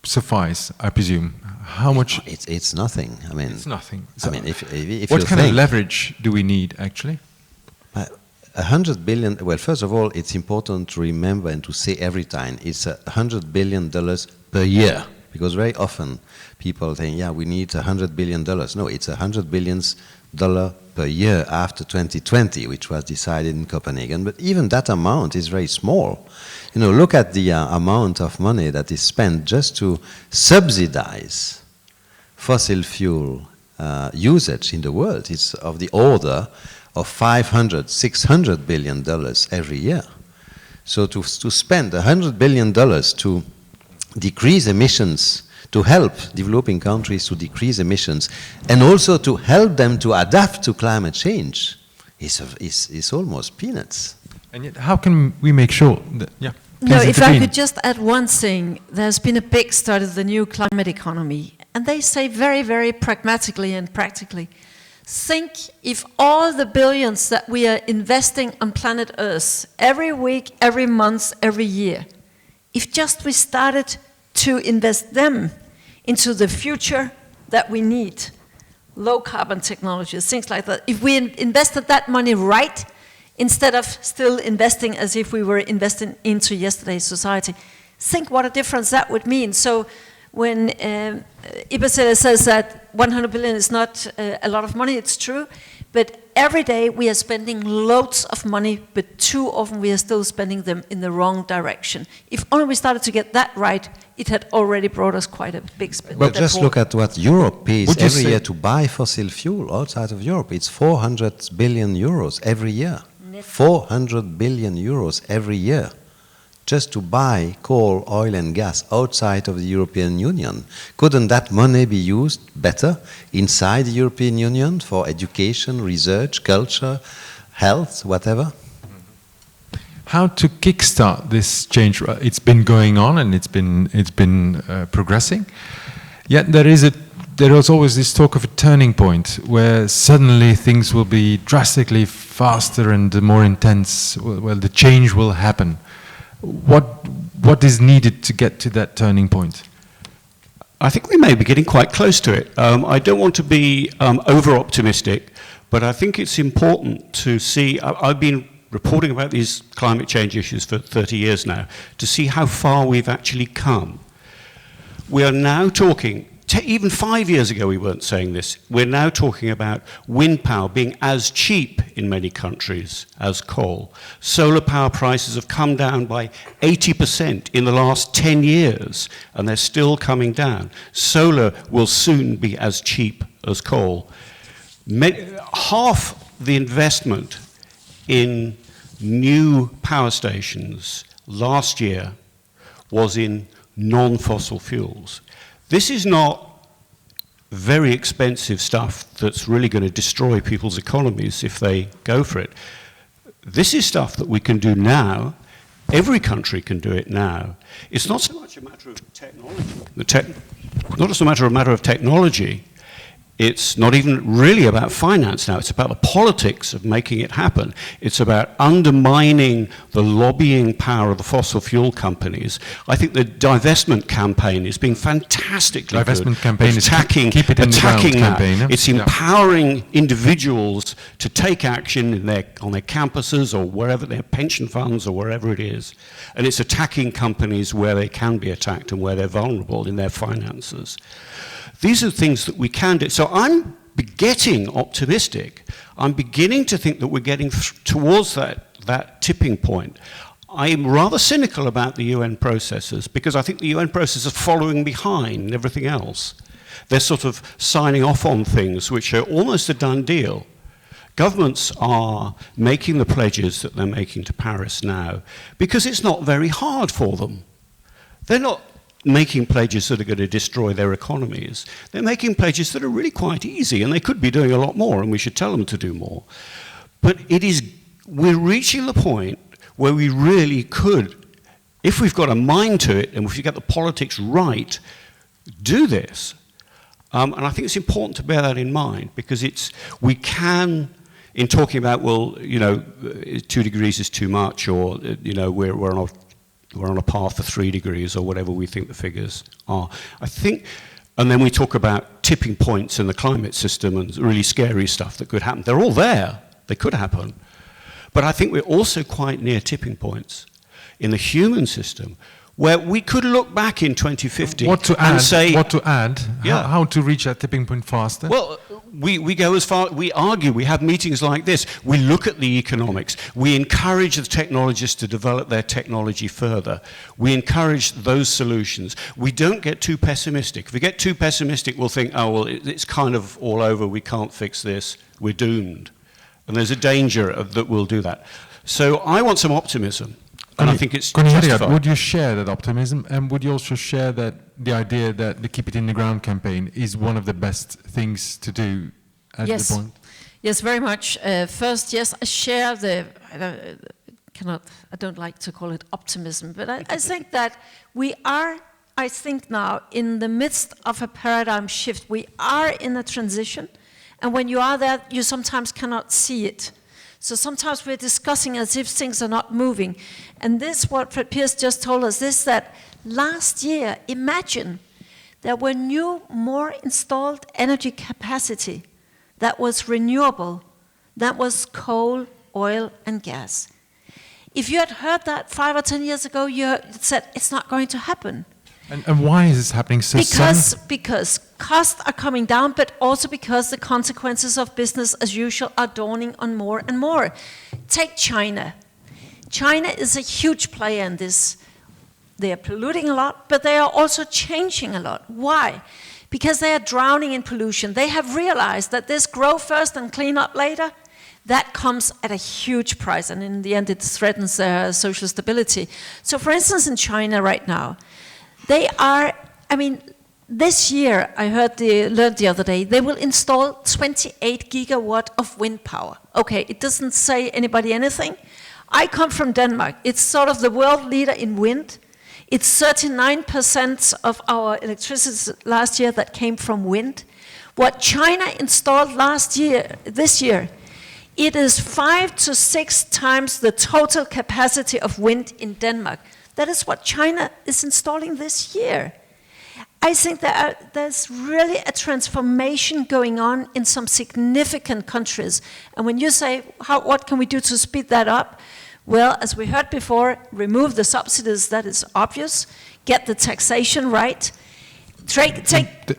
suffice, I presume. How much? It's nothing. I mean, it's nothing. So I mean, if what you kind think, of leverage do we need, actually? 100 billion. Well, first of all, it's important to remember and to say every time it's $100 billion per year, because very often people think, yeah, we need $100 billion. No, it's $100 billion per year after 2020, which was decided in Copenhagen. But even that amount is very small. You know, look at the amount of money that is spent just to subsidize fossil fuel usage in the world. It's of the order of $500–600 billion every year. So to spend $100 billion to decrease emissions, to help developing countries to decrease emissions, and also to help them to adapt to climate change, is almost peanuts. And yet, how can we make sure that, yeah, no, if intervene. I could just add one thing, there's been a big study of the new climate economy, and they say very, very pragmatically and practically, think if all the billions that we are investing on planet Earth, every week, every month, every year, if just we started to invest them into the future that we need, low carbon technologies, things like that, if we invested that money right, instead of still investing as if we were investing into yesterday's society, think what a difference that would mean. So when Ypersele says that 100 billion is not a lot of money, it's true, but every day we are spending loads of money, but too often we are still spending them in the wrong direction. If only we started to get that right, it had already brought us quite a big spend. But just look at what Europe pays every year to buy fossil fuel outside of Europe. It's 400 billion euros every year. 400 billion euros every year just to buy coal, oil and gas outside of the European Union. Couldn't that money be used better inside the European Union for education, research, culture, health, whatever? how to kickstart this change. It's been going on and it's been progressing. Yet there is always this talk of a turning point where suddenly things will be drastically faster and more intense. Well, the change will happen. What is needed to get to that turning point? I think we may be getting quite close to it. I don't want to be over-optimistic, but I think it's important to see. I've been reporting about these climate change issues for 30 years now, to see how far we've actually come. We are now talking, even 5 years ago we weren't saying this, we're now talking about wind power being as cheap in many countries as coal. Solar power prices have come down by 80% in the last 10 years, and they're still coming down. Solar will soon be as cheap as coal. Half the investment in new power stations last year was in non-fossil fuels. This is not very expensive stuff that's really going to destroy people's economies if they go for it. This is stuff that we can do now. Every country can do it now. It's not so much a matter of technology. Not as a matter of technology. It's not even really about finance now. It's about the politics of making it happen. It's about undermining the lobbying power of the fossil fuel companies. I think the divestment campaign is being fantastically good. Divestment campaign is keep it in the ground campaign. Yeah? It's empowering individuals to take action on their campuses or wherever, their pension funds or wherever it is. And it's attacking companies where they can be attacked and where they're vulnerable in their finances. These are things that we can do. So I'm getting optimistic. I'm beginning to think that we're getting towards that tipping point. I'm rather cynical about the UN processes because I think the UN process is following behind everything else. They're sort of signing off on things which are almost a done deal. Governments are making the pledges that they're making to Paris now because it's not very hard for them. They're not making pledges that are going to destroy their economies. They're making pledges that are really quite easy, and they could be doing a lot more, and we should tell them to do more. But we're reaching the point where we really could, if we've got a mind to it, and if we get the politics right, do this. And I think it's important to bear that in mind, because we can, in talking about, 2 degrees is too much, or, we're on a path for 3 degrees or whatever we think the figures are. I think, and then we talk about tipping points in the climate system and really scary stuff that could happen. They're all there. They could happen. But I think we're also quite near tipping points in the human system where we could look back in 2050 and say... What to add? Yeah. How to reach that tipping point faster? Well, we go as far, we argue, we have meetings like this, we look at the economics, we encourage the technologists to develop their technology further, we encourage those solutions. We don't get too pessimistic. If we get too pessimistic, we'll think, oh, well, it's kind of all over, we can't fix this, we're doomed. And there's a danger that we'll do that. So I want some optimism. And I think it's Connie Hedegaard, justified. would you share that optimism, and would you also share that the idea that the Keep It in the Ground campaign is one of the best things to do at the point? Yes, very much. First, yes, I share I don't like to call it optimism, but I think that we are, now in the midst of a paradigm shift. We are in a transition, and when you are there, you sometimes cannot see it. So sometimes we're discussing as if things are not moving. And this, what Fred Pearce just told us, is that last year, imagine there were more installed energy capacity that was renewable, that was coal, oil, and gas. If you had heard that 5 or 10 years ago, you said it's not going to happen. And why is this happening so suddenly? Because costs are coming down, but also because the consequences of business as usual are dawning on more and more. Take China. China is a huge player in this. They are polluting a lot, but they are also changing a lot. Why? Because they are drowning in pollution. They have realized that this grow first and clean up later, that comes at a huge price, and in the end it threatens their social stability. So for instance, in China right now, they are, this year, I learned the other day, they will install 28 gigawatt of wind power. Okay, it doesn't say anybody anything. I come from Denmark. It's sort of the world leader in wind. It's 39% of our electricity last year that came from wind. What China installed this year, it is 5 to 6 times the total capacity of wind in Denmark. That is what China is installing this year. I think there's really a transformation going on in some significant countries. And when you say, what can we do to speed that up? Well, as we heard before, remove the subsidies, that is obvious. Get the taxation right.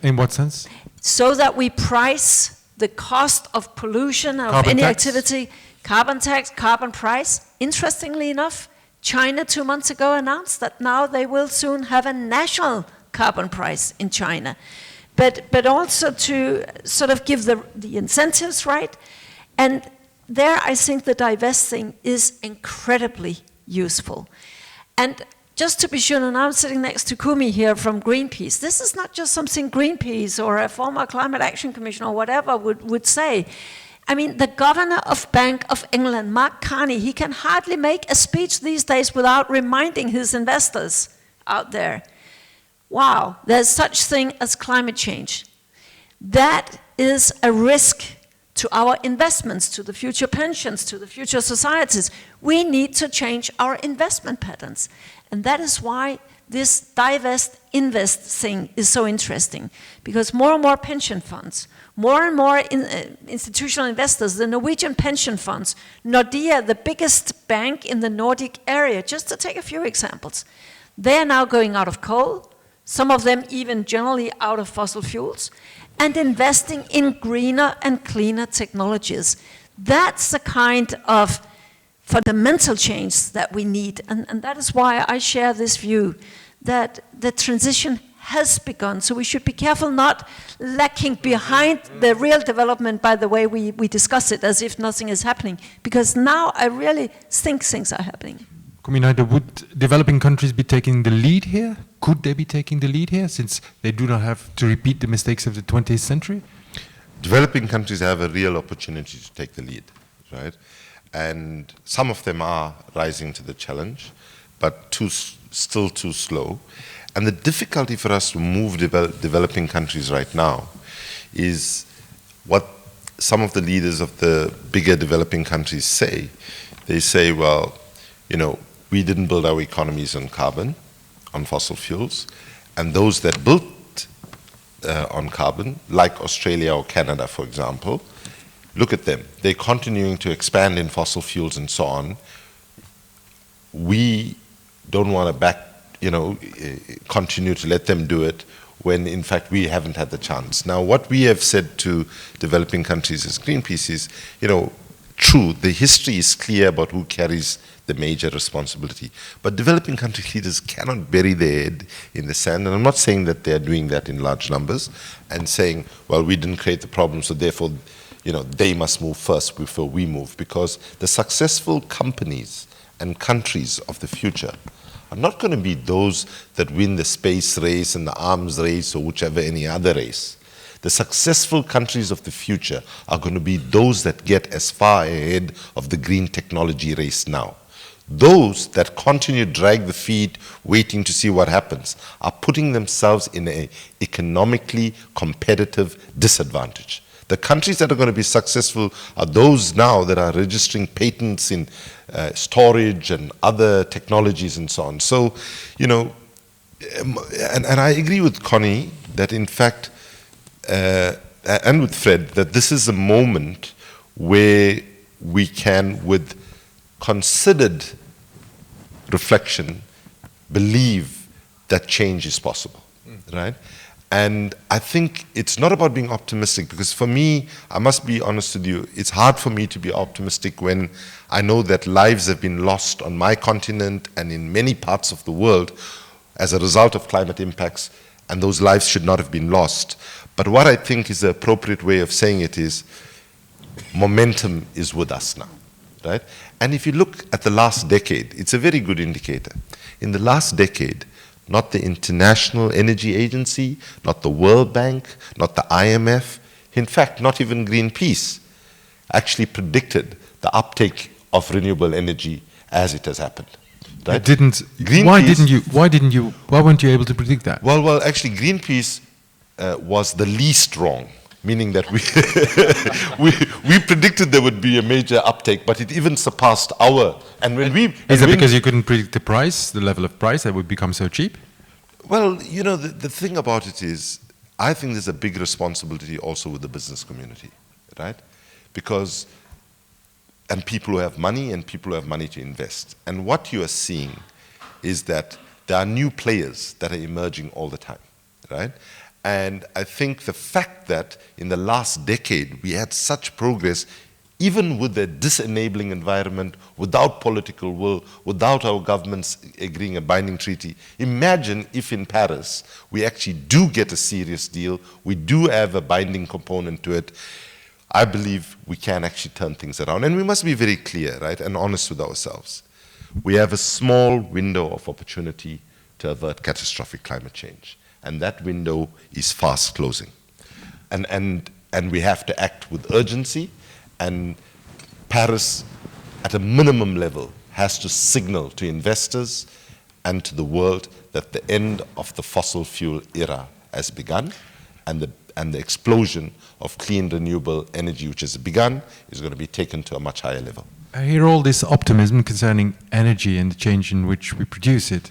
In what sense? So that we price the cost of pollution, of Carbon any tax? activity, carbon tax, carbon price. Interestingly enough, China 2 months ago announced that now they will soon have a national carbon price in China. But also to sort of give the incentives right. And there I think the divesting is incredibly useful. And just to be sure, and I'm sitting next to Kumi here from Greenpeace, this is not just something Greenpeace or a former Climate Action Commission or whatever would say. I mean, the governor of Bank of England, Mark Carney, he can hardly make a speech these days without reminding his investors out there, wow, there's such thing as climate change. That is a risk to our investments, to the future pensions, to the future societies. We need to change our investment patterns. And that is why this divest-invest thing is so interesting, because more and more pension funds, more and more institutional investors, the Norwegian pension funds, Nordea, the biggest bank in the Nordic area, just to take a few examples, they are now going out of coal, some of them even generally out of fossil fuels, and investing in greener and cleaner technologies. That's the kind of fundamental change that we need, and that is why I share this view that the transition has begun, so we should be careful not lacking behind the real development by the way we discuss it as if nothing is happening, because now I really think things are happening. Kumi Naidoo, would developing countries be taking the lead here? Could they be taking the lead here, since they do not have to repeat the mistakes of the 20th century? Developing countries have a real opportunity to take the lead, right? And some of them are rising to the challenge, but still too slow. And the difficulty for us to move developing countries right now is what some of the leaders of the bigger developing countries say. They say, well, you know, we didn't build our economies on carbon, on fossil fuels, and those that built on carbon, like Australia or Canada, for example, look at them. They're continuing to expand in fossil fuels and so on. We don't want to continue to let them do it when in fact we haven't had the chance. Now, what we have said to developing countries as Greenpeace is, true, the history is clear about who carries the major responsibility. But developing country leaders cannot bury their head in the sand, and I'm not saying that they're doing that in large numbers, and saying, well, we didn't create the problem, so therefore, they must move first before we move, because the successful companies and countries of the future are not going to be those that win the space race and the arms race or whichever any other race. The successful countries of the future are going to be those that get as far ahead of the green technology race now. Those that continue to drag the feet, waiting to see what happens, are putting themselves in an economically competitive disadvantage. The countries that are going to be successful are those now that are registering patents in storage and other technologies and so on. So, and I agree with Connie that in fact, and with Fred, that this is a moment where we can, with considered reflection, believe that change is possible, right? And I think it's not about being optimistic, because for me, I must be honest with you, it's hard for me to be optimistic when I know that lives have been lost on my continent and in many parts of the world as a result of climate impacts, and those lives should not have been lost. But what I think is the appropriate way of saying it is, momentum is with us now, right? And if you look at the last decade, it's a very good indicator. In the last decade, not the International Energy Agency, not the World Bank, not the IMF, in fact, not even Greenpeace, actually predicted the uptake of renewable energy as it has happened. Right? Why weren't you able to predict that? Well, actually, Greenpeace was the least wrong, meaning that we predicted there would be a major uptake, but it even surpassed our. Is that because you couldn't predict the price, the level of price that would become so cheap? Well, the thing about it is, I think there's a big responsibility also with the business community, right? Because, and people who have money and people who have money to invest. And what you are seeing is that there are new players that are emerging all the time, right? And I think the fact that in the last decade we had such progress, even with the disenabling environment, without political will, without our governments agreeing a binding treaty. Imagine if in Paris we actually do get a serious deal, we do have a binding component to it. I believe we can actually turn things around. And we must be very clear, right, and honest with ourselves. We have a small window of opportunity to avert catastrophic climate change. And that window is fast closing. And we have to act with urgency. And Paris, at a minimum level, has to signal to investors and to the world that the end of the fossil fuel era has begun, and the explosion of clean, renewable energy which has begun is going to be taken to a much higher level. I hear all this optimism concerning energy and the change in which we produce it.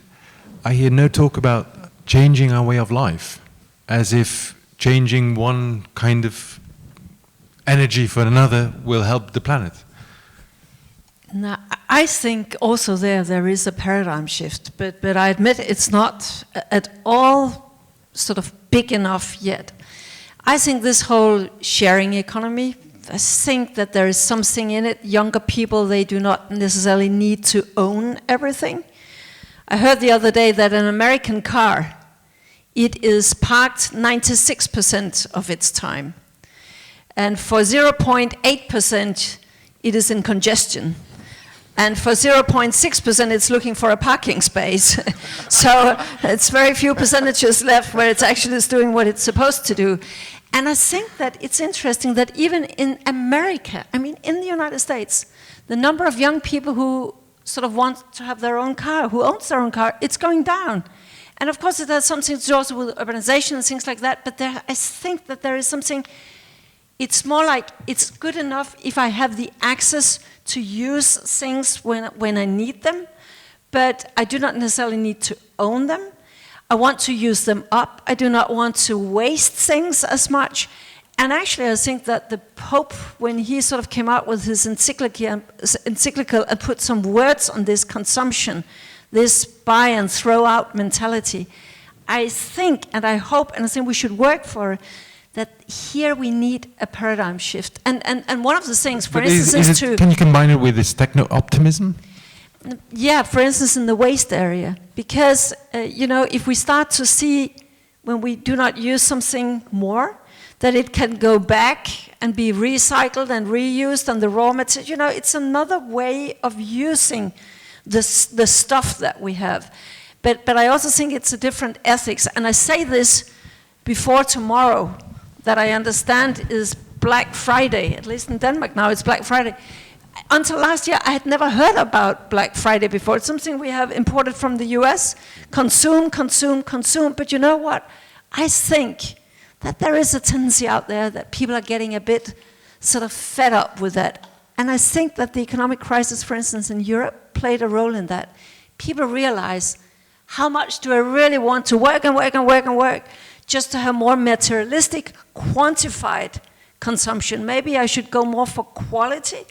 I hear no talk about changing our way of life, as if changing one kind of energy for another will help the planet. Now, I think also there is a paradigm shift, but I admit it's not at all sort of big enough yet. I think this whole sharing economy, I think that there is something in it. Younger people, they do not necessarily need to own everything. I heard the other day that an American car, it is parked 96% of its time. And for 0.8%, it is in congestion. And for 0.6%, it's looking for a parking space. So it's very few percentages left where it's actually doing what it's supposed to do. And I think that it's interesting that even in America, I mean, in the United States, the number of young people who sort of want to have their own car, who owns their own car, it's going down. And of course, it has something to do also with urbanization and things like that, but I think that there is something, it's more like it's good enough if I have the access to use things when I need them, but I do not necessarily need to own them. I want to use them up. I do not want to waste things as much. And actually, I think that the Pope, when he sort of came out with his encyclical and put some words on this consumption, this buy and throw out mentality, I think, and I hope, and I think we should work for that here we need a paradigm shift. And one of the things, for instance, is to... Can you combine it with this techno-optimism? Yeah, for instance, in the waste area. Because, if we start to see, when we do not use something more, that it can go back and be recycled and reused, and the raw material, it's another way of using the stuff that we have. But I also think it's a different ethics. And I say this before tomorrow, that I understand is Black Friday, at least in Denmark now it's Black Friday. Until last year, I had never heard about Black Friday before. It's something we have imported from the US. Consume, consume, consume. But you know what? I think that there is a tendency out there that people are getting a bit sort of fed up with that. And I think that the economic crisis, for instance, in Europe, played a role in that. People realize, how much do I really want to work and work and work and work just to have more materialistic, quantified consumption? Maybe I should go more for quality.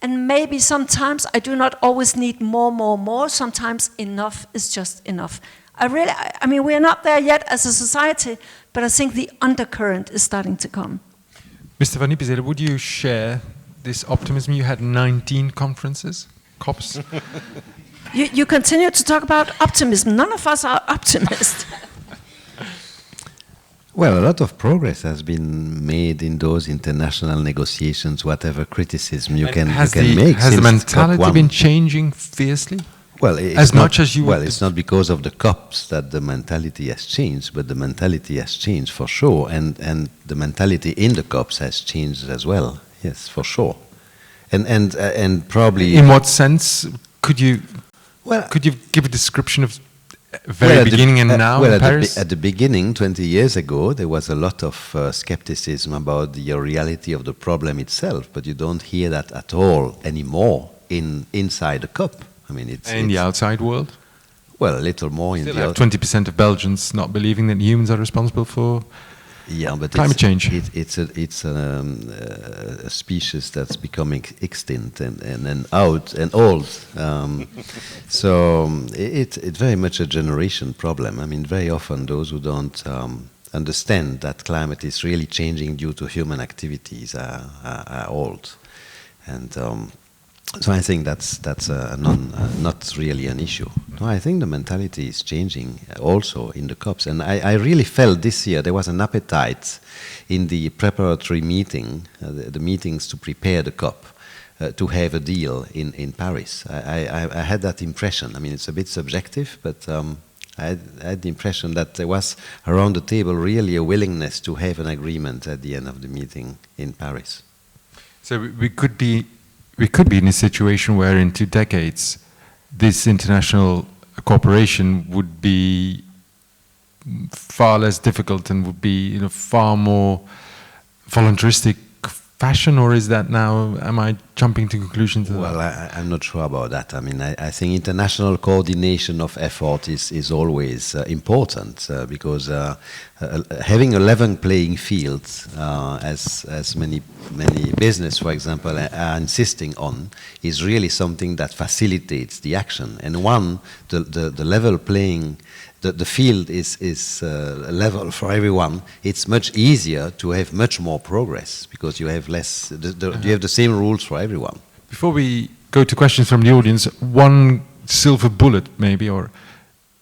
And maybe sometimes I do not always need more. Sometimes enough is just enough. I mean, we are not there yet as a society, but I think the undercurrent is starting to come. Mr. van Ypersele, would you share this optimism? You had 19 conferences, COPs. You continue to talk about optimism. None of us are optimists. Well, a lot of progress has been made in those international negotiations, whatever criticism you can make. Has the mentality been changing fiercely? Well, it's not because of the COPs that the mentality has changed, but the mentality has changed for sure, and the mentality in the COPs has changed as well. Yes, for sure. And probably... In what sense Could you Well, give a description of very beginning and now well, in Paris? at the beginning, 20 years ago, there was a lot of skepticism about the reality of the problem itself, but you don't hear that at all anymore inside the COP. I mean, it's in the outside world? Well, a little more in Still the have 20% of Belgians not believing that humans are responsible for climate change. It's a species that's becoming extinct and out and old. So it's very much a generation problem. I mean, very often those who don't understand that climate is really changing due to human activities are old. And so I think that's not really an issue. No, I think the mentality is changing also in the COPs. And I really felt this year there was an appetite in the preparatory meeting, the meetings to prepare the COP, to have a deal in Paris. I had that impression. I mean, it's a bit subjective, but I had the impression that there was around the table really a willingness to have an agreement at the end of the meeting in Paris. So we could be in a situation where in 2 decades this international cooperation would be far less difficult and would be in a far more voluntaristic fashion, or is that now, am I jumping to conclusions? Well, I'm not sure about that. I mean, I think international coordination of effort is always important because having a level playing field, as many business, for example, are insisting on, is really something that facilitates the action. And the level playing, the field is level for everyone. It's much easier to have much more progress because you have less. You have the same rules for everyone. Before we go to questions from the audience, one silver bullet maybe, or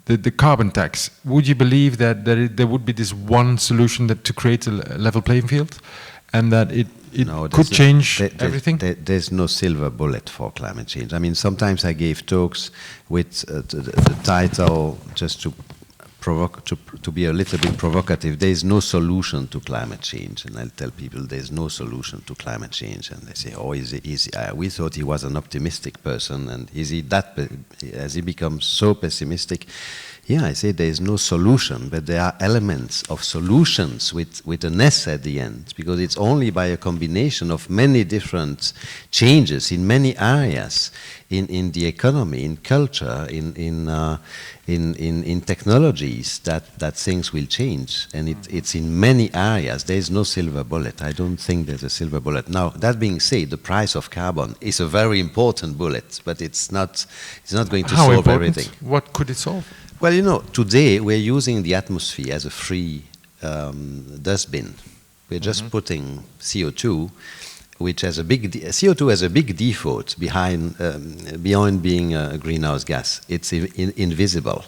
the carbon tax. Would you believe that there would be this one solution to create a level playing field, and that it could change everything? There's no silver bullet for climate change. I mean, sometimes I gave talks with the title, just to be a little bit provocative, there is no solution to climate change. And I'll tell people there's no solution to climate change. And they say, oh, we thought he was an optimistic person, and has he become so pessimistic? Yeah, I say there is no solution, but there are elements of solutions with an S at the end, because it's only by a combination of many different changes in many areas, in the economy, in culture, in technologies, that things will change. And it's in many areas. There is no silver bullet. I don't think there's a silver bullet. Now, that being said, the price of carbon is a very important bullet, but it's not going to solve everything. What could it solve? Well, you know, today we're using the atmosphere as a free dustbin. We're just putting CO2, which has CO2 has a big default beyond being a greenhouse gas. It's invisible,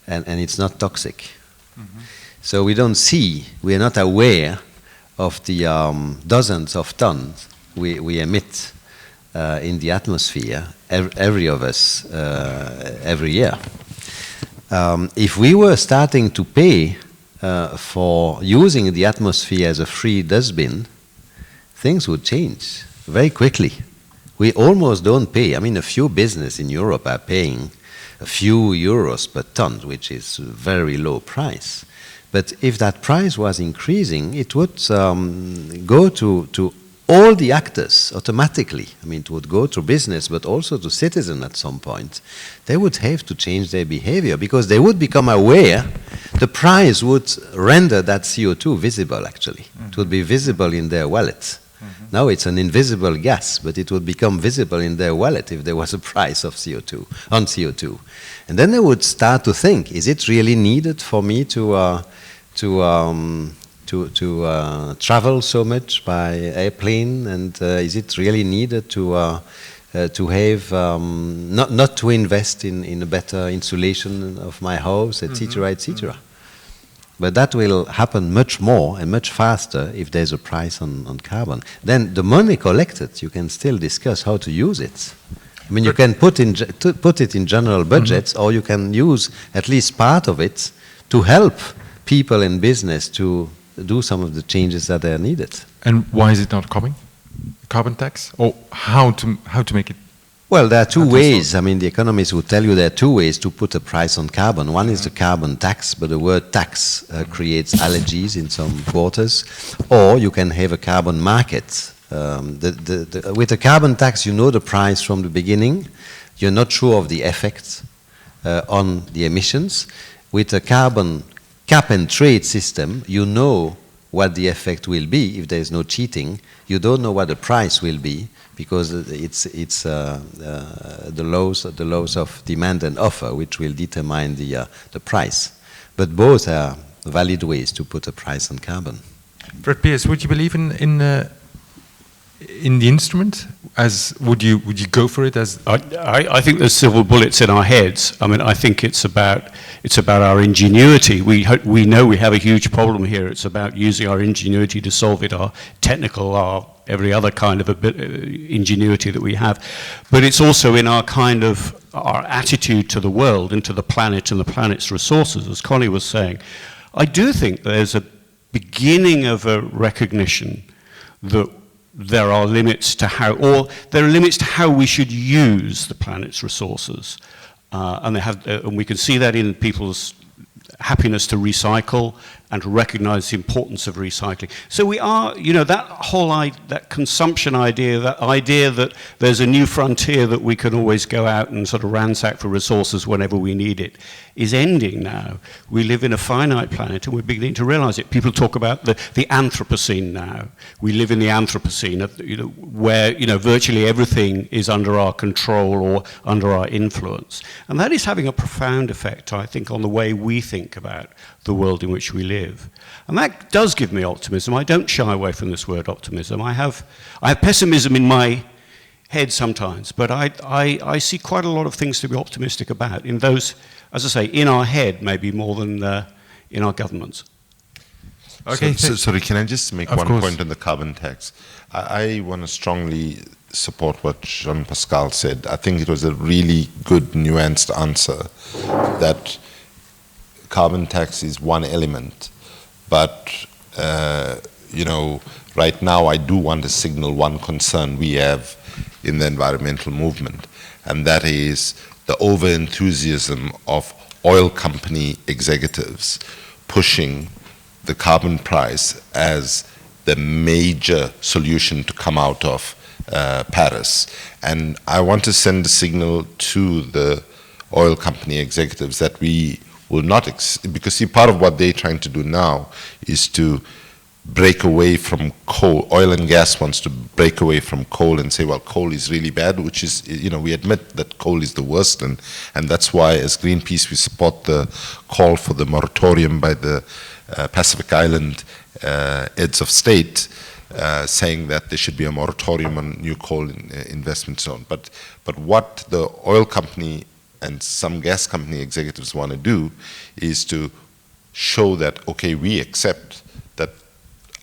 and it's not toxic. So we are not aware of the dozens of tons we emit in the atmosphere, every of us, every year. If we were starting to pay for using the atmosphere as a free dustbin, things would change very quickly. We almost don't pay. I mean, a few businesses in Europe are paying a few euros per ton, which is a very low price. But if that price was increasing, it would go to all the actors automatically. I mean, it would go to business, but also to citizens at some point. They would have to change their behavior because they would become aware. The price would render that CO2 visible, actually. It would be visible in their wallet. Now it's an invisible gas, but it would become visible in their wallet if there was a price of CO2. And then they would start to think, is it really needed for me to travel so much by airplane, and is it really needed to have not to invest in a better insulation of my house, etc., etc. But that will happen much more and much faster if there's a price on carbon. Then the money collected, you can still discuss how to use it. I mean, you can put it in general budgets, or you can use at least part of it to help people in business to do some of the changes that are needed. And why is it not coming? Carbon tax, or how to make it Well, there are two ways. I mean, the economists would tell you there are two ways to put a price on carbon. One is the carbon tax, but the word tax creates allergies in some quarters. Or you can have a carbon market. With a carbon tax, you know the price from the beginning. You're not sure of the effect on the emissions. With a carbon cap and trade system, you know what the effect will be if there is no cheating. You don't know what the price will be, because it's the laws of demand and offer which will determine the price. But both are valid ways to put a price on carbon. Fred Pearce, would you believe in the instrument? Would you go for it as? I think there's silver bullets in our heads. I mean, I think it's about our ingenuity. We know we have a huge problem here. It's about using our ingenuity to solve it, our technical, our every other kind of ingenuity that we have. But it's also in our attitude to the world and to the planet and the planet's resources, as Connie was saying. I do think there's a beginning of a recognition that there are limits to how we should use the planet's resources, and we can see that in people's happiness to recycle and to recognize the importance of recycling. So we are, that consumption idea, that idea that there's a new frontier that we can always go out and sort of ransack for resources whenever we need it, is ending now. We live in a finite planet and we're beginning to realize it. People talk about the Anthropocene now. We live in the Anthropocene, where virtually everything is under our control or under our influence. And that is having a profound effect, I think, on the way we think about the world in which we live. And that does give me optimism. I don't shy away from this word optimism. I have pessimism in my head sometimes, but I see quite a lot of things to be optimistic about in those, as I say, in our head maybe more than in our governments. Okay. Sorry, can I just make one point on the carbon tax? I want to strongly support what Jean-Pascal said. I think it was a really good, nuanced answer that carbon tax is one element, but right now I do want to signal one concern we have in the environmental movement, and that is the over-enthusiasm of oil company executives pushing the carbon price as the major solution to come out of Paris. And I want to send a signal to the oil company executives that we will not, because see, part of what they're trying to do now is to break away from coal. Oil and gas wants to break away from coal and say, well, coal is really bad, which is, we admit that coal is the worst, and that's why as Greenpeace we support the call for the moratorium by the Pacific Island heads of state, saying that there should be a moratorium on new coal investment zone. But what the oil company and some gas company executives want to do is to show that, okay, we accept that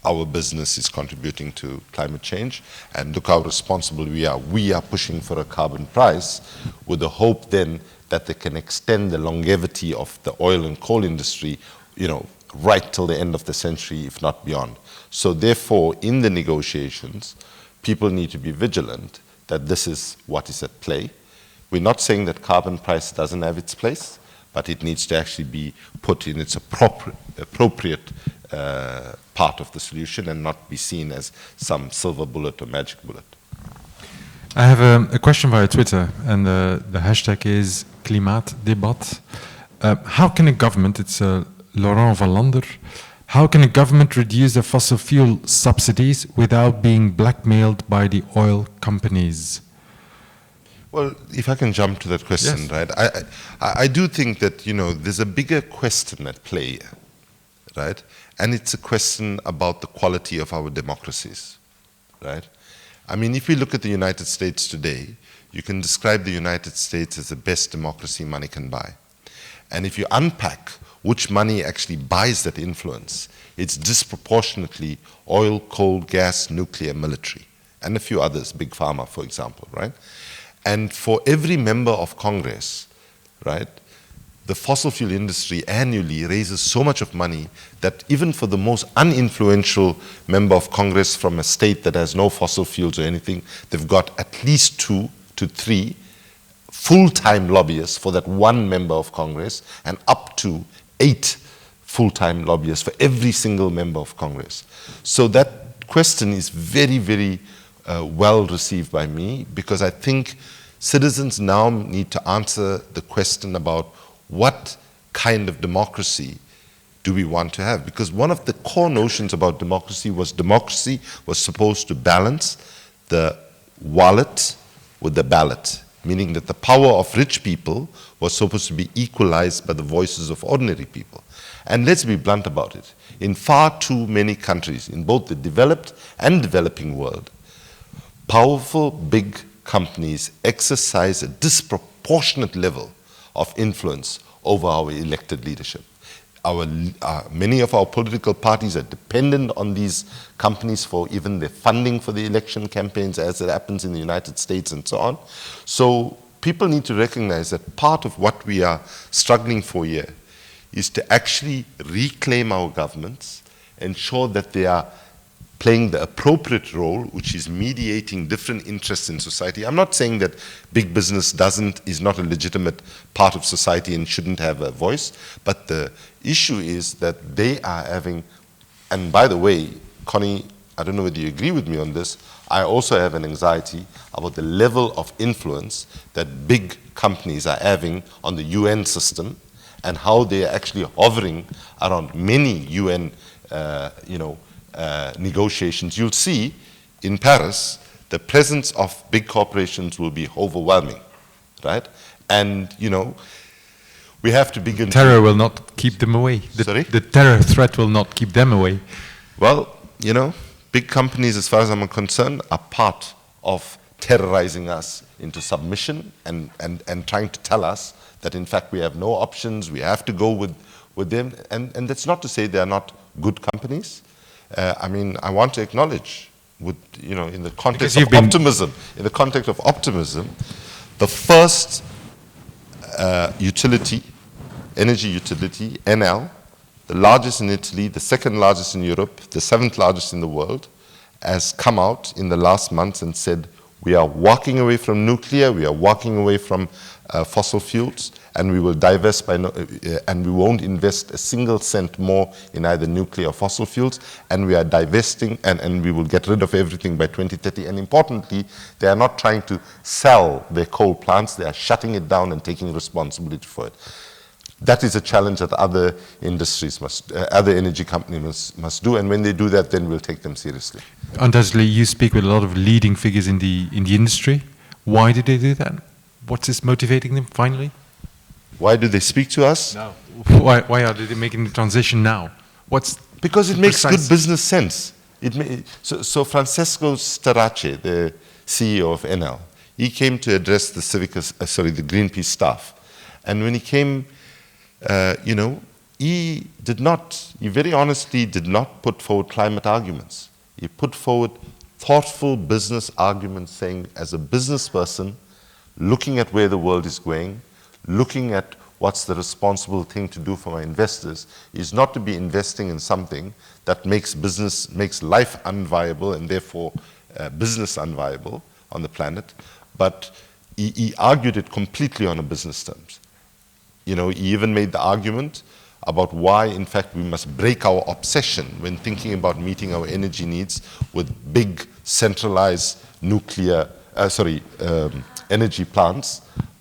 our business is contributing to climate change, and look how responsible we are. We are pushing for a carbon price with the hope then that they can extend the longevity of the oil and coal industry, right till the end of the century, if not beyond. So therefore, in the negotiations, people need to be vigilant that this is what is at play. We're not saying that carbon price doesn't have its place, but it needs to actually be put in its appropriate part of the solution and not be seen as some silver bullet or magic bullet. I have a question via Twitter, and the hashtag is Klimaatdebat. How can a government, it's Laurent Valander, how can a government reduce the fossil fuel subsidies without being blackmailed by the oil companies? Well, if I can jump to that question, yes. Right? I do think that, there's a bigger question at play, right? And it's a question about the quality of our democracies, right? I mean, if we look at the United States today, you can describe the United States as the best democracy money can buy. And if you unpack which money actually buys that influence, it's disproportionately oil, coal, gas, nuclear, military, and a few others, big pharma, for example, right? And for every member of Congress, right, the fossil fuel industry annually raises so much of money that even for the most uninfluential member of Congress from a state that has no fossil fuels or anything, they've got at least 2 to to 3 full-time lobbyists for that one member of Congress, and up to 8 full-time lobbyists for every single member of Congress. So that question is very, very well received by me, because I think citizens now need to answer the question about what kind of democracy do we want to have? Because one of the core notions about democracy was supposed to balance the wallet with the ballot, meaning that the power of rich people was supposed to be equalized by the voices of ordinary people. And let's be blunt about it. In far too many countries, in both the developed and developing world, powerful big companies exercise a disproportionate level of influence over our elected leadership. Many of our political parties are dependent on these companies for even their funding for the election campaigns, as it happens in the United States and so on. So people need to recognize that part of what we are struggling for here is to actually reclaim our governments, ensure that they are playing the appropriate role, which is mediating different interests in society. I'm not saying that big business is not a legitimate part of society and shouldn't have a voice, but the issue is that they are having, and by the way, Connie, I don't know whether you agree with me on this, I also have an anxiety about the level of influence that big companies are having on the UN system, and how they are actually hovering around many UN negotiations. You'll see in Paris, the presence of big corporations will be overwhelming, right? And, we have to begin. Terror will not keep them away. Sorry? The terror threat will not keep them away. Well, big companies, as far as I'm concerned, are part of terrorizing us into submission and trying to tell us that, in fact, we have no options, we have to go with them. And that's not to say they are not good companies. I want to acknowledge, in the context of optimism, the first energy utility, Enel, the largest in Italy, the second largest in Europe, the 7th largest in the world, has come out in the last months and said, we are walking away from nuclear, we are walking away from fossil fuels, and we will divest and we won't invest a single cent more in either nuclear or fossil fuels, and we are divesting and we will get rid of everything by 2030. And importantly, they are not trying to sell their coal plants, they are shutting it down and taking responsibility for it. That is a challenge that other industries other energy companies must do, and when they do that, then we'll take them seriously. Undoubtedly, you speak with a lot of leading figures in the industry. Why did they do that? What's motivating them finally? Why do they speak to us? No. Why are they making the transition now? Because it makes good business sense. So Francesco Starace, the CEO of Enel, he came to address the the Greenpeace staff, and when he came, he very honestly did not put forward climate arguments. He put forward thoughtful business arguments, saying, as a business person, looking at where the world is going, looking at what's the responsible thing to do for my investors, is not to be investing in something that makes life unviable and therefore business unviable on the planet, but he argued it completely on a business terms. He even made the argument about why, in fact, we must break our obsession when thinking about meeting our energy needs with big centralized energy plants,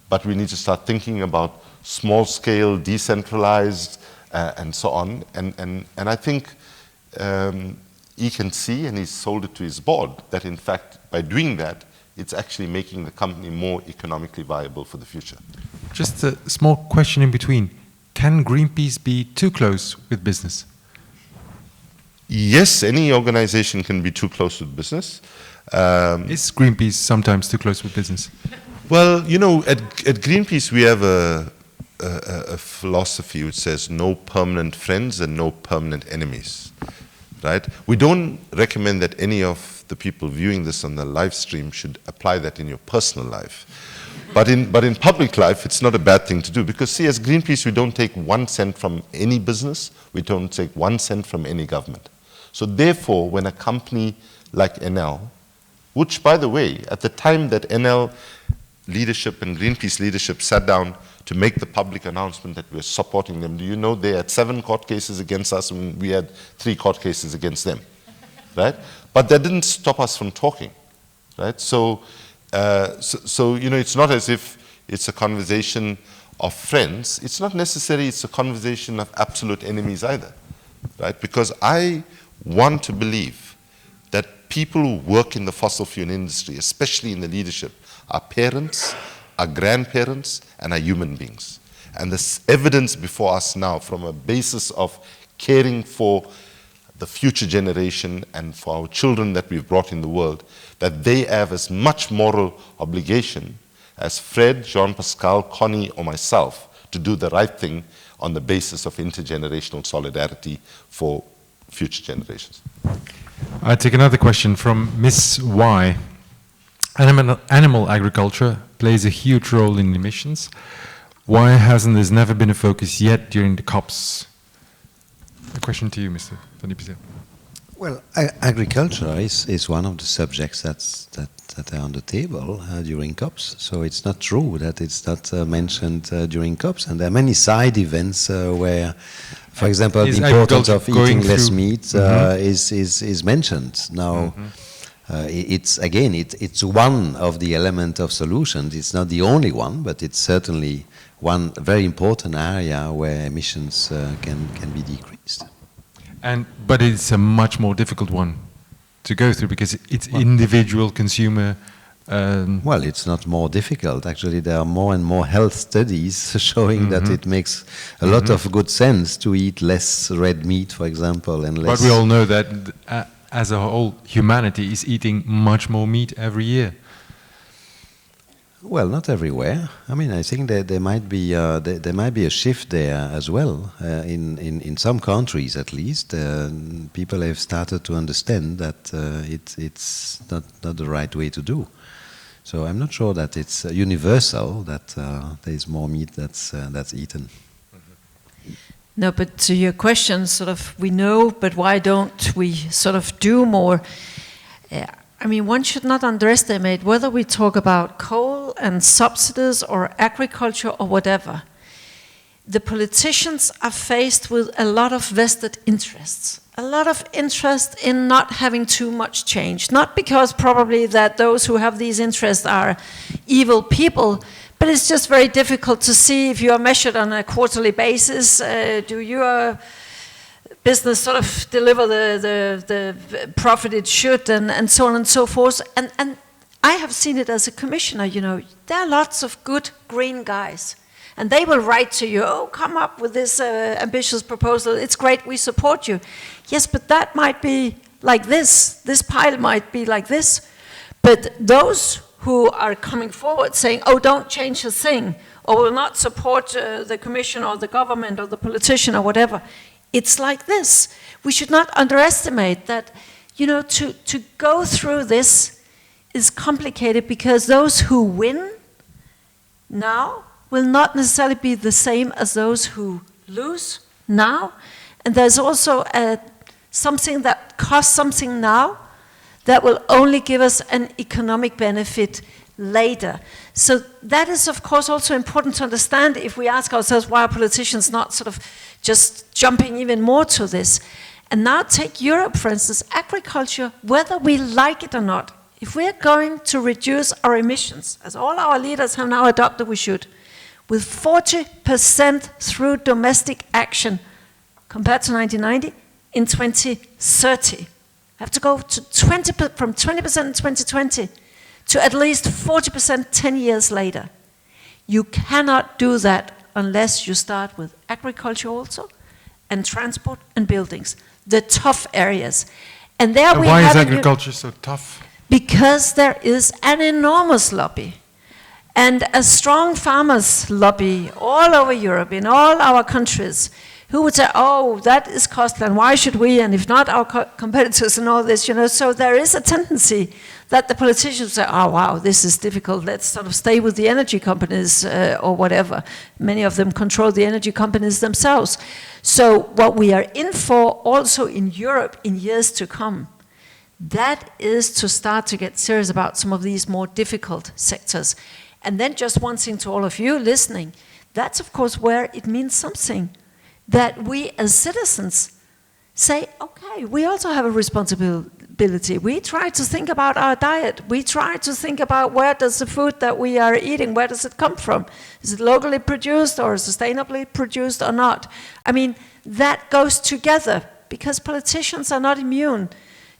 but we need to start thinking about small-scale, decentralized, and so on. And I think he can see, and he's sold it to his board, that in fact, by doing that, it's actually making the company more economically viable for the future. Just a small question in between. Can Greenpeace be too close with business? Yes, any organization can be too close with business. Is Greenpeace sometimes too close with business? Well, at Greenpeace we have a philosophy which says no permanent friends and no permanent enemies, right? We don't recommend that any of the people viewing this on the live stream should apply that in your personal life. But in public life, it's not a bad thing to do, because see, as Greenpeace, we don't take 1 cent from any business, we don't take 1 cent from any government. So therefore, when a company like Enel, which by the way, at the time that Enel leadership and Greenpeace leadership sat down to make the public announcement that we're supporting them, do you know they had 7 court cases against us and we had 3 court cases against them, right? But that didn't stop us from talking, right? So you know, it's not as if it's a conversation of friends. It's not necessarily it's a conversation of absolute enemies either, right? Because I want to believe that people who work in the fossil fuel industry, especially in the leadership, are parents, are grandparents, and are human beings. And there's evidence before us now from a basis of caring for the future generation and for our children that we've brought in the world, that they have as much moral obligation as Fred, Jean-Pascal, Connie, or myself to do the right thing on the basis of intergenerational solidarity for future generations. I take another question from Miss Y. Animal agriculture plays a huge role in emissions. Why hasn't this never been a focus yet during the COPs? A question to you, Mr. van Ypersele. Well, agriculture is one of the subjects that are on the table during COPs. So it's not true that it's not mentioned during COPs. And there are many side events where, for example, the importance of eating less meat is mentioned. Now, it's one of the elements of solutions. It's not the only one, but it's certainly one very important area where emissions can be decreased. But it's a much more difficult one to go through because it's individual consumer. Well, it's not more difficult. Actually, there are more and more health studies showing that it makes a lot of good sense to eat less red meat, for example, and less. But we all know that as a whole, humanity is eating much more meat every year. Well, not everywhere. I mean, I think that there might be a shift there as well. In some countries, at least, people have started to understand that it's not the right way to do. So I'm not sure that it's universal that there is more meat that's eaten. No, but to your question, sort of, we know, but why don't we sort of do more? I mean, one should not underestimate whether we talk about coal and subsidies or agriculture or whatever. The politicians are faced with a lot of vested interests, a lot of interest in not having too much change. Not because probably that those who have these interests are evil people, but it's just very difficult to see if you are measured on a quarterly basis. Do your business sort of deliver the profit it should, and so on and so forth. And I have seen it as a commissioner, you know, there are lots of good green guys. And they will write to you, oh, come up with this ambitious proposal, it's great, we support you. Yes, but that might be like this pile might be like this. But those who are coming forward saying, oh, don't change a thing, or will not support the commission or the government or the politician or whatever, it's like this. We should not underestimate that, you know, to go through this is complicated because those who win now will not necessarily be the same as those who lose now. And there's also something that costs something now that will only give us an economic benefit later. So that is, of course, also important to understand if we ask ourselves why are politicians not sort of just jumping even more to this. And now take Europe, for instance, agriculture, whether we like it or not. If we're going to reduce our emissions, as all our leaders have now adopted we should, with 40% through domestic action compared to 1990 in 2030. Have to go to from 20% in 2020 to at least 40% 10 years later. You cannot do that unless you start with agriculture also, and transport and buildings, the tough areas. And there we why is agriculture so tough? Because there is an enormous lobby. And a strong farmers lobby all over Europe, in all our countries, who would say, oh, that is costly, and why should we, and if not our competitors and all this, you know. So there is a tendency that the politicians say, oh, wow, this is difficult, let's sort of stay with the energy companies or whatever. Many of them control the energy companies themselves. So what we are in for also in Europe in years to come, that is to start to get serious about some of these more difficult sectors. And then just one thing to all of you listening, that's of course where it means something, that we as citizens say, okay, we also have a responsibility. We try to think about our diet. We try to think about where does the food that we are eating, where does it come from? Is it locally produced or sustainably produced or not? I mean, that goes together because politicians are not immune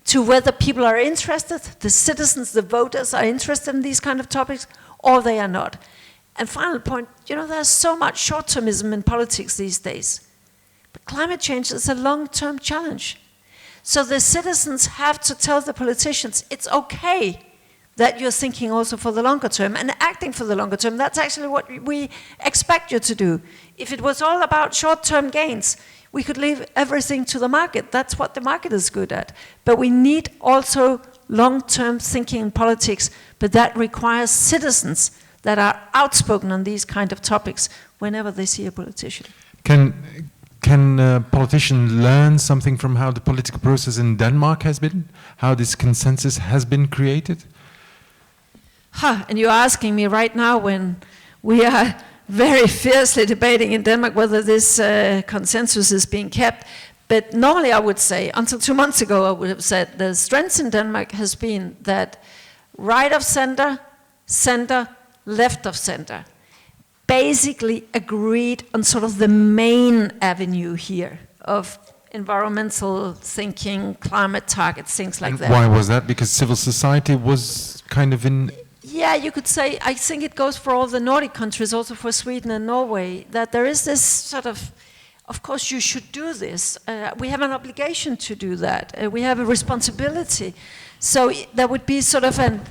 to whether people are interested, the citizens, the voters are interested in these kind of topics, or they are not. And final point, you know, there's so much short-termism in politics these days. But climate change is a long-term challenge. So the citizens have to tell the politicians, it's okay that you're thinking also for the longer term and acting for the longer term. That's actually what we expect you to do. If it was all about short-term gains, we could leave everything to the market. That's what the market is good at. But we need also long-term thinking in politics, but that requires citizens that are outspoken on these kind of topics whenever they see a politician. Can politicians learn something from how the political process in Denmark has been? How this consensus has been created? And you're asking me right now when we are very fiercely debating in Denmark whether this consensus is being kept. But normally I would say, until 2 months ago, I would have said the strength in Denmark has been that right of center, center, left of center, basically agreed on sort of the main avenue here of environmental thinking, climate targets, things like that. Why was that? Because civil society was kind of in... Yeah, you could say, I think it goes for all the Nordic countries, also for Sweden and Norway, that there is this sort of course you should do this. We have an obligation to do that. We have a responsibility. So there would be sort of an,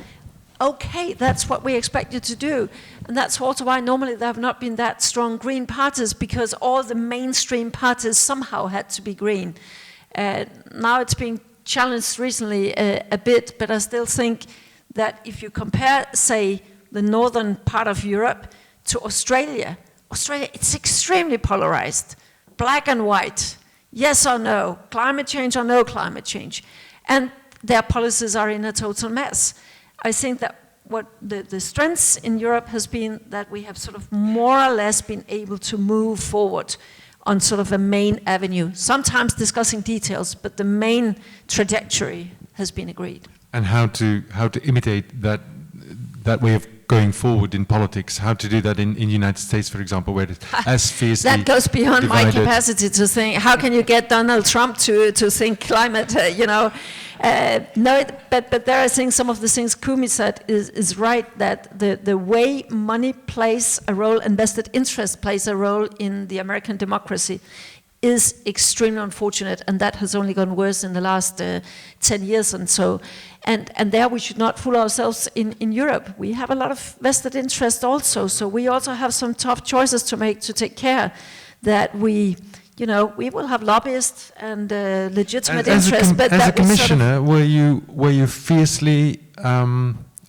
okay, that's what we expect you to do. And that's also why normally there have not been that strong green parties, because all the mainstream parties somehow had to be green. Now it's been challenged recently a bit, but I still think that if you compare, say, the northern part of Europe to Australia, it's extremely polarized. Black and white, yes or no, climate change or no climate change. And their policies are in a total mess. I think that what the strengths in Europe has been that we have sort of more or less been able to move forward on sort of a main avenue, sometimes discussing details, but the main trajectory has been agreed. And how to imitate that way of going forward in politics, how to do that in the United States, for example, where it's as fiercely that goes beyond divided. My capacity to think, how can you get Donald Trump to think climate, you know? No, but there I think some of the things Kumi said is right, that the way money plays a role, and vested interest plays a role in the American democracy is extremely unfortunate, and that has only gotten worse in the last 10 years and so. And there we should not fool ourselves in Europe. We have a lot of vested interest also, so we also have some tough choices to make to take care that we, you know, we will have lobbyists and legitimate interests. But as that a commissioner, sort of were you fiercely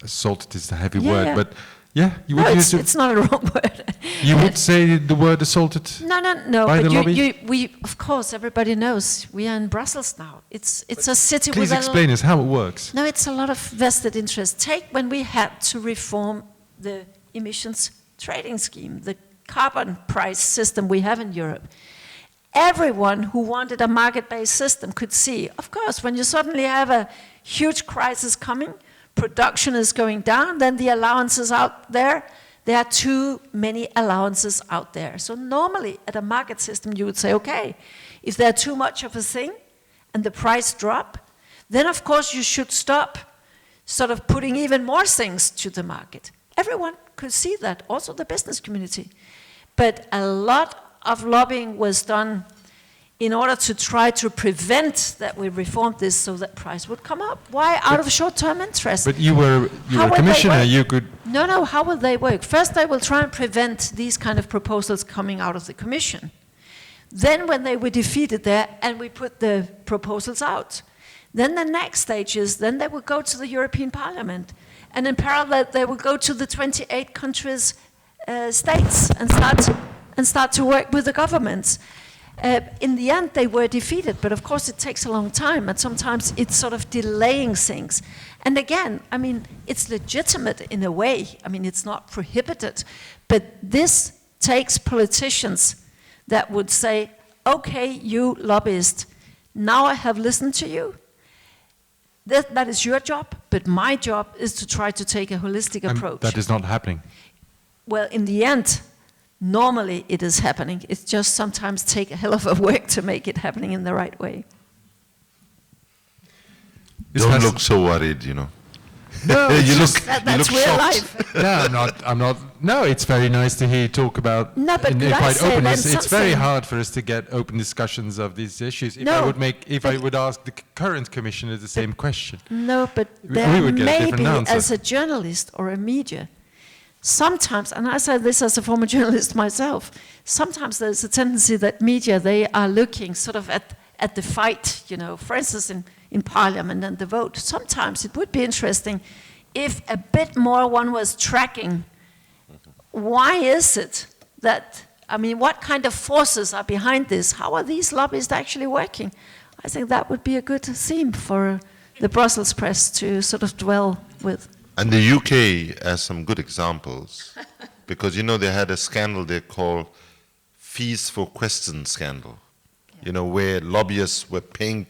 assaulted is the heavy word, but yeah, you would use it's not a wrong word. You would say the word assaulted? No. By but the lobby? we of course everybody knows we are in Brussels now. It's a city. Please with explain us how it works. No, it's a lot of vested interest. Take when we had to reform the emissions trading scheme, the carbon price system we have in Europe. Everyone who wanted a market-based system could see, of course, when you suddenly have a huge crisis coming, production is going down, then the allowances out there are too many allowances out there. So normally at a market system you would say, okay, if there's too much of a thing and the price drop, then of course you should stop sort of putting even more things to the market. Everyone could see that, also the business community. But a lot of lobbying was done in order to try to prevent that we reformed this so that price would come up. Why? Out of short-term interest. But you were a commissioner, you could... No, how will they work? First, they will try and prevent these kind of proposals coming out of the Commission. Then when they were defeated there, and we put the proposals out, then the next stage is, then they will go to the European Parliament. And in parallel, they will go to the 28 countries, states, and start to work with the governments. In the end, they were defeated, but of course it takes a long time, and sometimes it's sort of delaying things. And again, I mean, it's legitimate in a way. I mean, it's not prohibited, but this takes politicians that would say, okay, you lobbyist, now I have listened to you. That is your job, but my job is to try to take a holistic approach. That is not happening. Well, in the end, normally it is happening. It just sometimes takes a hell of a work to make it happening in the right way. Don't look so worried, you know. No, That's real life. No, I'm not. No, it's very nice to hear you talk about quite openness. It's very hard for us to get open discussions of these issues. If I would ask the current commissioner the same question. No, but we would get a different answer. As a journalist or a media, sometimes, and I say this as a former journalist myself, sometimes there's a tendency that media, they are looking sort of at the fight, you know, for instance in Parliament and the vote. Sometimes it would be interesting if a bit more one was tracking why is it that, I mean, what kind of forces are behind this? How are these lobbyists actually working? I think that would be a good theme for the Brussels press to sort of dwell with. And the UK has some good examples, because, you know, they had a scandal they call fees for questions scandal, you know, where lobbyists were paying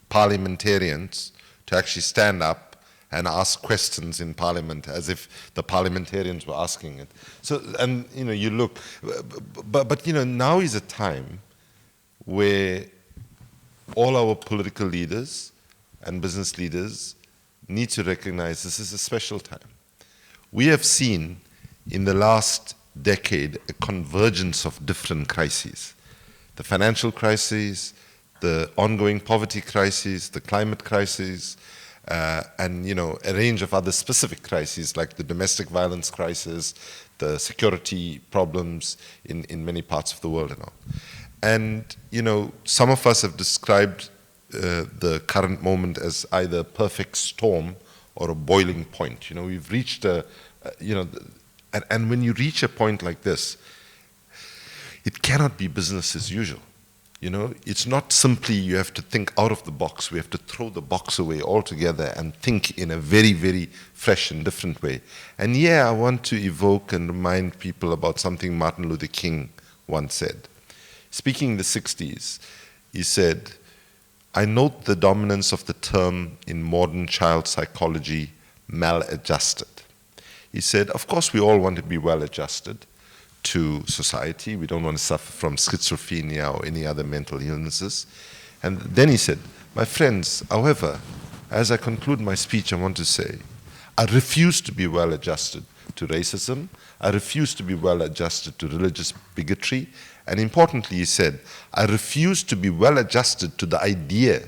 parliamentarians to actually stand up and ask questions in Parliament as if the parliamentarians were asking it. So, and, you know, you look, but you know, now is a time where all our political leaders and business leaders need to recognize this is a special time. We have seen in the last decade a convergence of different crises. The financial crisis, the ongoing poverty crisis, the climate crisis, and, you know, a range of other specific crises like the domestic violence crisis, the security problems in many parts of the world and all. And, you know, some of us have described the current moment as either a perfect storm or a boiling point. You know, we've reached and when you reach a point like this, it cannot be business as usual. You know, it's not simply you have to think out of the box. We have to throw the box away altogether and think in a very, very fresh and different way. And yeah, I want to evoke and remind people about something Martin Luther King once said. Speaking in the 60s, he said, I note the dominance of the term in modern child psychology, maladjusted. He said, of course, we all want to be well-adjusted to society. We don't want to suffer from schizophrenia or any other mental illnesses. And then he said, my friends, however, as I conclude my speech, I want to say, I refuse to be well-adjusted to racism. I refuse to be well-adjusted to religious bigotry. And importantly, he said, I refuse to be well-adjusted to the idea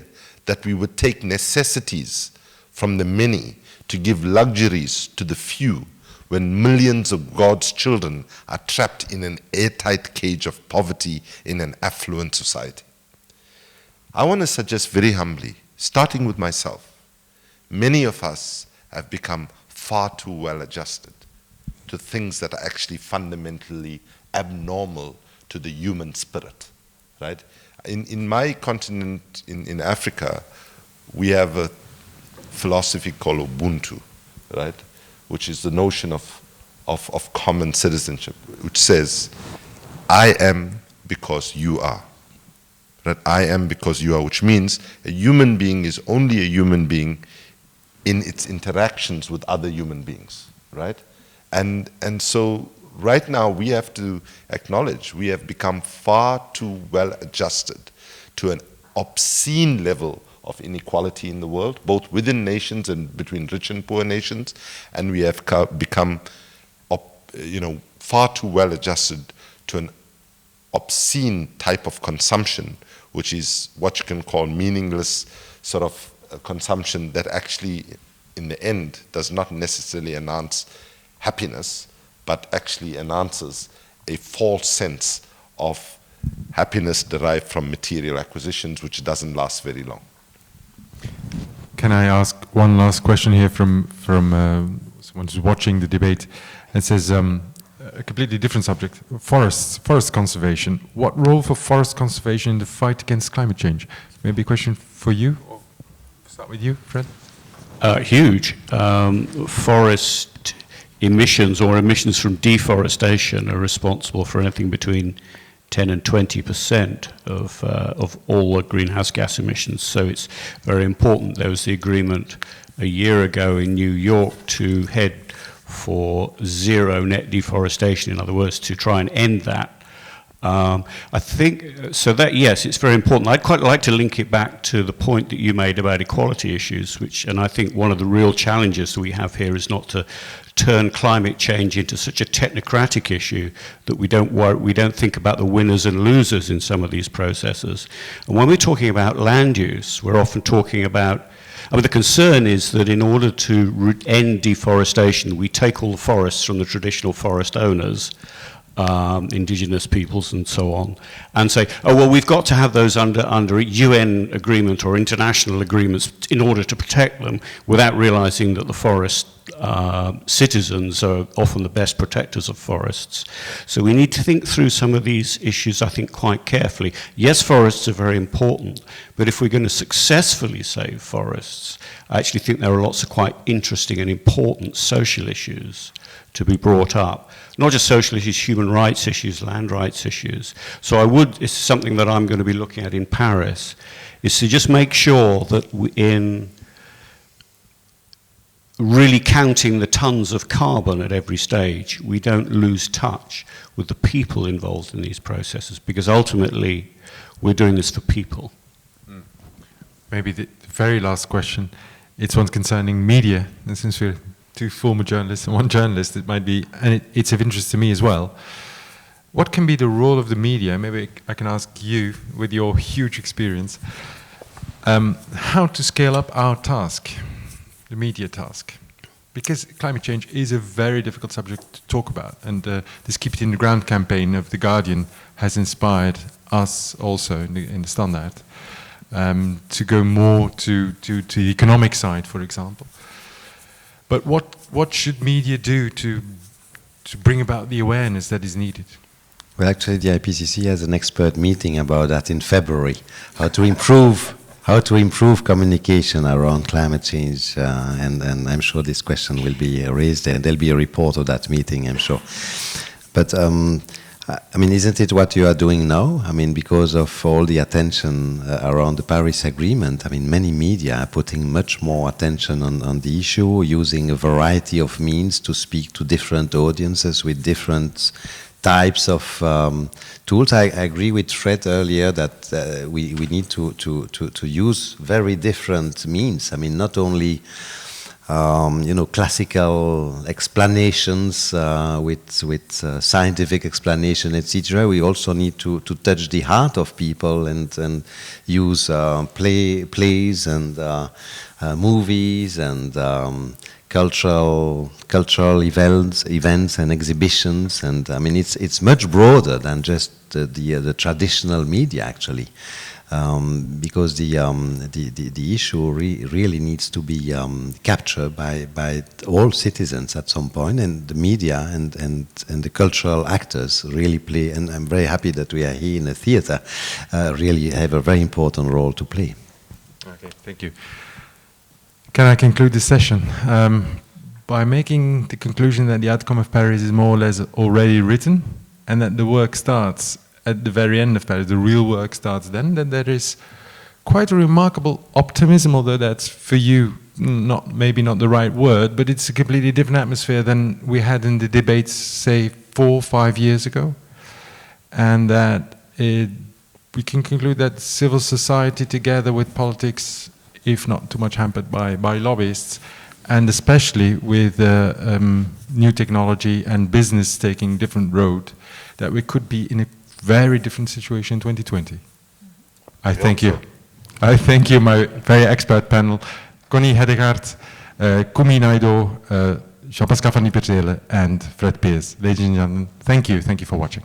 that we would take necessities from the many to give luxuries to the few, when millions of God's children are trapped in an airtight cage of poverty in an affluent society. I want to suggest very humbly, starting with myself, many of us have become far too well adjusted to things that are actually fundamentally abnormal to the human spirit, right? In my continent, in Africa, we have a philosophy called Ubuntu, right? Which is the notion of common citizenship, which says, I am because you are. Right? I am because you are, which means a human being is only a human being in its interactions with other human beings, right? And so right now we have to acknowledge we have become far too well adjusted to an obscene level of inequality in the world, both within nations and between rich and poor nations, and we have become, far too well adjusted to an obscene type of consumption, which is what you can call meaningless sort of consumption that actually, in the end, does not necessarily enhance happiness, but actually enhances a false sense of happiness derived from material acquisitions, which doesn't last very long. Can I ask one last question here from someone who's watching the debate? It says, a completely different subject, forest conservation. What role for forest conservation in the fight against climate change? Maybe a question for you, or start with you, Fred? Huge. Forest emissions or emissions from deforestation are responsible for anything between 10 and 20% of all the greenhouse gas emissions. So it's very important. There was the agreement a year ago in New York to head for zero net deforestation, in other words, to try and end that. I think, so that, yes, it's very important. I'd quite like to link it back to the point that you made about equality issues, and I think one of the real challenges that we have here is not to turn climate change into such a technocratic issue that we don't think about the winners and losers in some of these processes. And when we're talking about land use, we're often talking about, the concern is that in order to end deforestation, we take all the forests from the traditional forest owners, indigenous peoples and so on, and say, oh, well, we've got to have those under a UN agreement or international agreements in order to protect them, without realizing that the forest citizens are often the best protectors of forests. So we need to think through some of these issues, I think, quite carefully. Yes, forests are very important, but if we're going to successfully save forests, I actually think there are lots of quite interesting and important social issues to be brought up. Not just social issues, human rights issues, land rights issues. So it's something that I'm going to be looking at in Paris, is to just make sure that in really counting the tons of carbon at every stage, we don't lose touch with the people involved in these processes, because ultimately we're doing this for people. Maybe the very last question, it's one concerning media, and since we're two former journalists and one journalist, it might be, and it's of interest to me as well. What can be the role of the media? Maybe I can ask you, with your huge experience, how to scale up our task, the media task. Because climate change is a very difficult subject to talk about, and this Keep It in the Ground campaign of The Guardian has inspired us also in the Standaard to go more to the economic side, for example. But what should media do to bring about the awareness that is needed? Well, actually, the IPCC has an expert meeting about that in February. How to improve communication around climate change, and I'm sure this question will be raised, and there'll be a report of that meeting, I'm sure. But I mean, isn't it what you are doing now? I mean, because of all the attention around the Paris Agreement, I mean, many media are putting much more attention on the issue, using a variety of means to speak to different audiences with different types of tools. I agree with Fred earlier that we need to use very different means. I mean, not only classical explanations with scientific explanation, etc. We also need to touch the heart of people and use plays and movies and cultural events and exhibitions. And I mean, it's much broader than just the traditional media, actually. Because the issue really needs to be captured by all citizens at some point, and the media and the cultural actors really play, and I'm very happy that we are here in the theatre, really have a very important role to play. Okay, thank you. Can I conclude this session by making the conclusion that the outcome of Paris is more or less already written, and that the work starts at the very end of Paris, the real work starts then, that there is quite a remarkable optimism, although that's for you maybe not the right word, but it's a completely different atmosphere than we had in the debates, say, 4 or 5 years ago. And that we can conclude that civil society together with politics, if not too much hampered by lobbyists, and especially with new technology and business taking different road, that we could be in a very different situation in 2020. I thank you. I thank you, my very expert panel, Connie Hedegaard, Kumi Naidoo, Jean-Pascal van Ypersele, and Fred Pearce. Ladies and gentlemen, thank you for watching.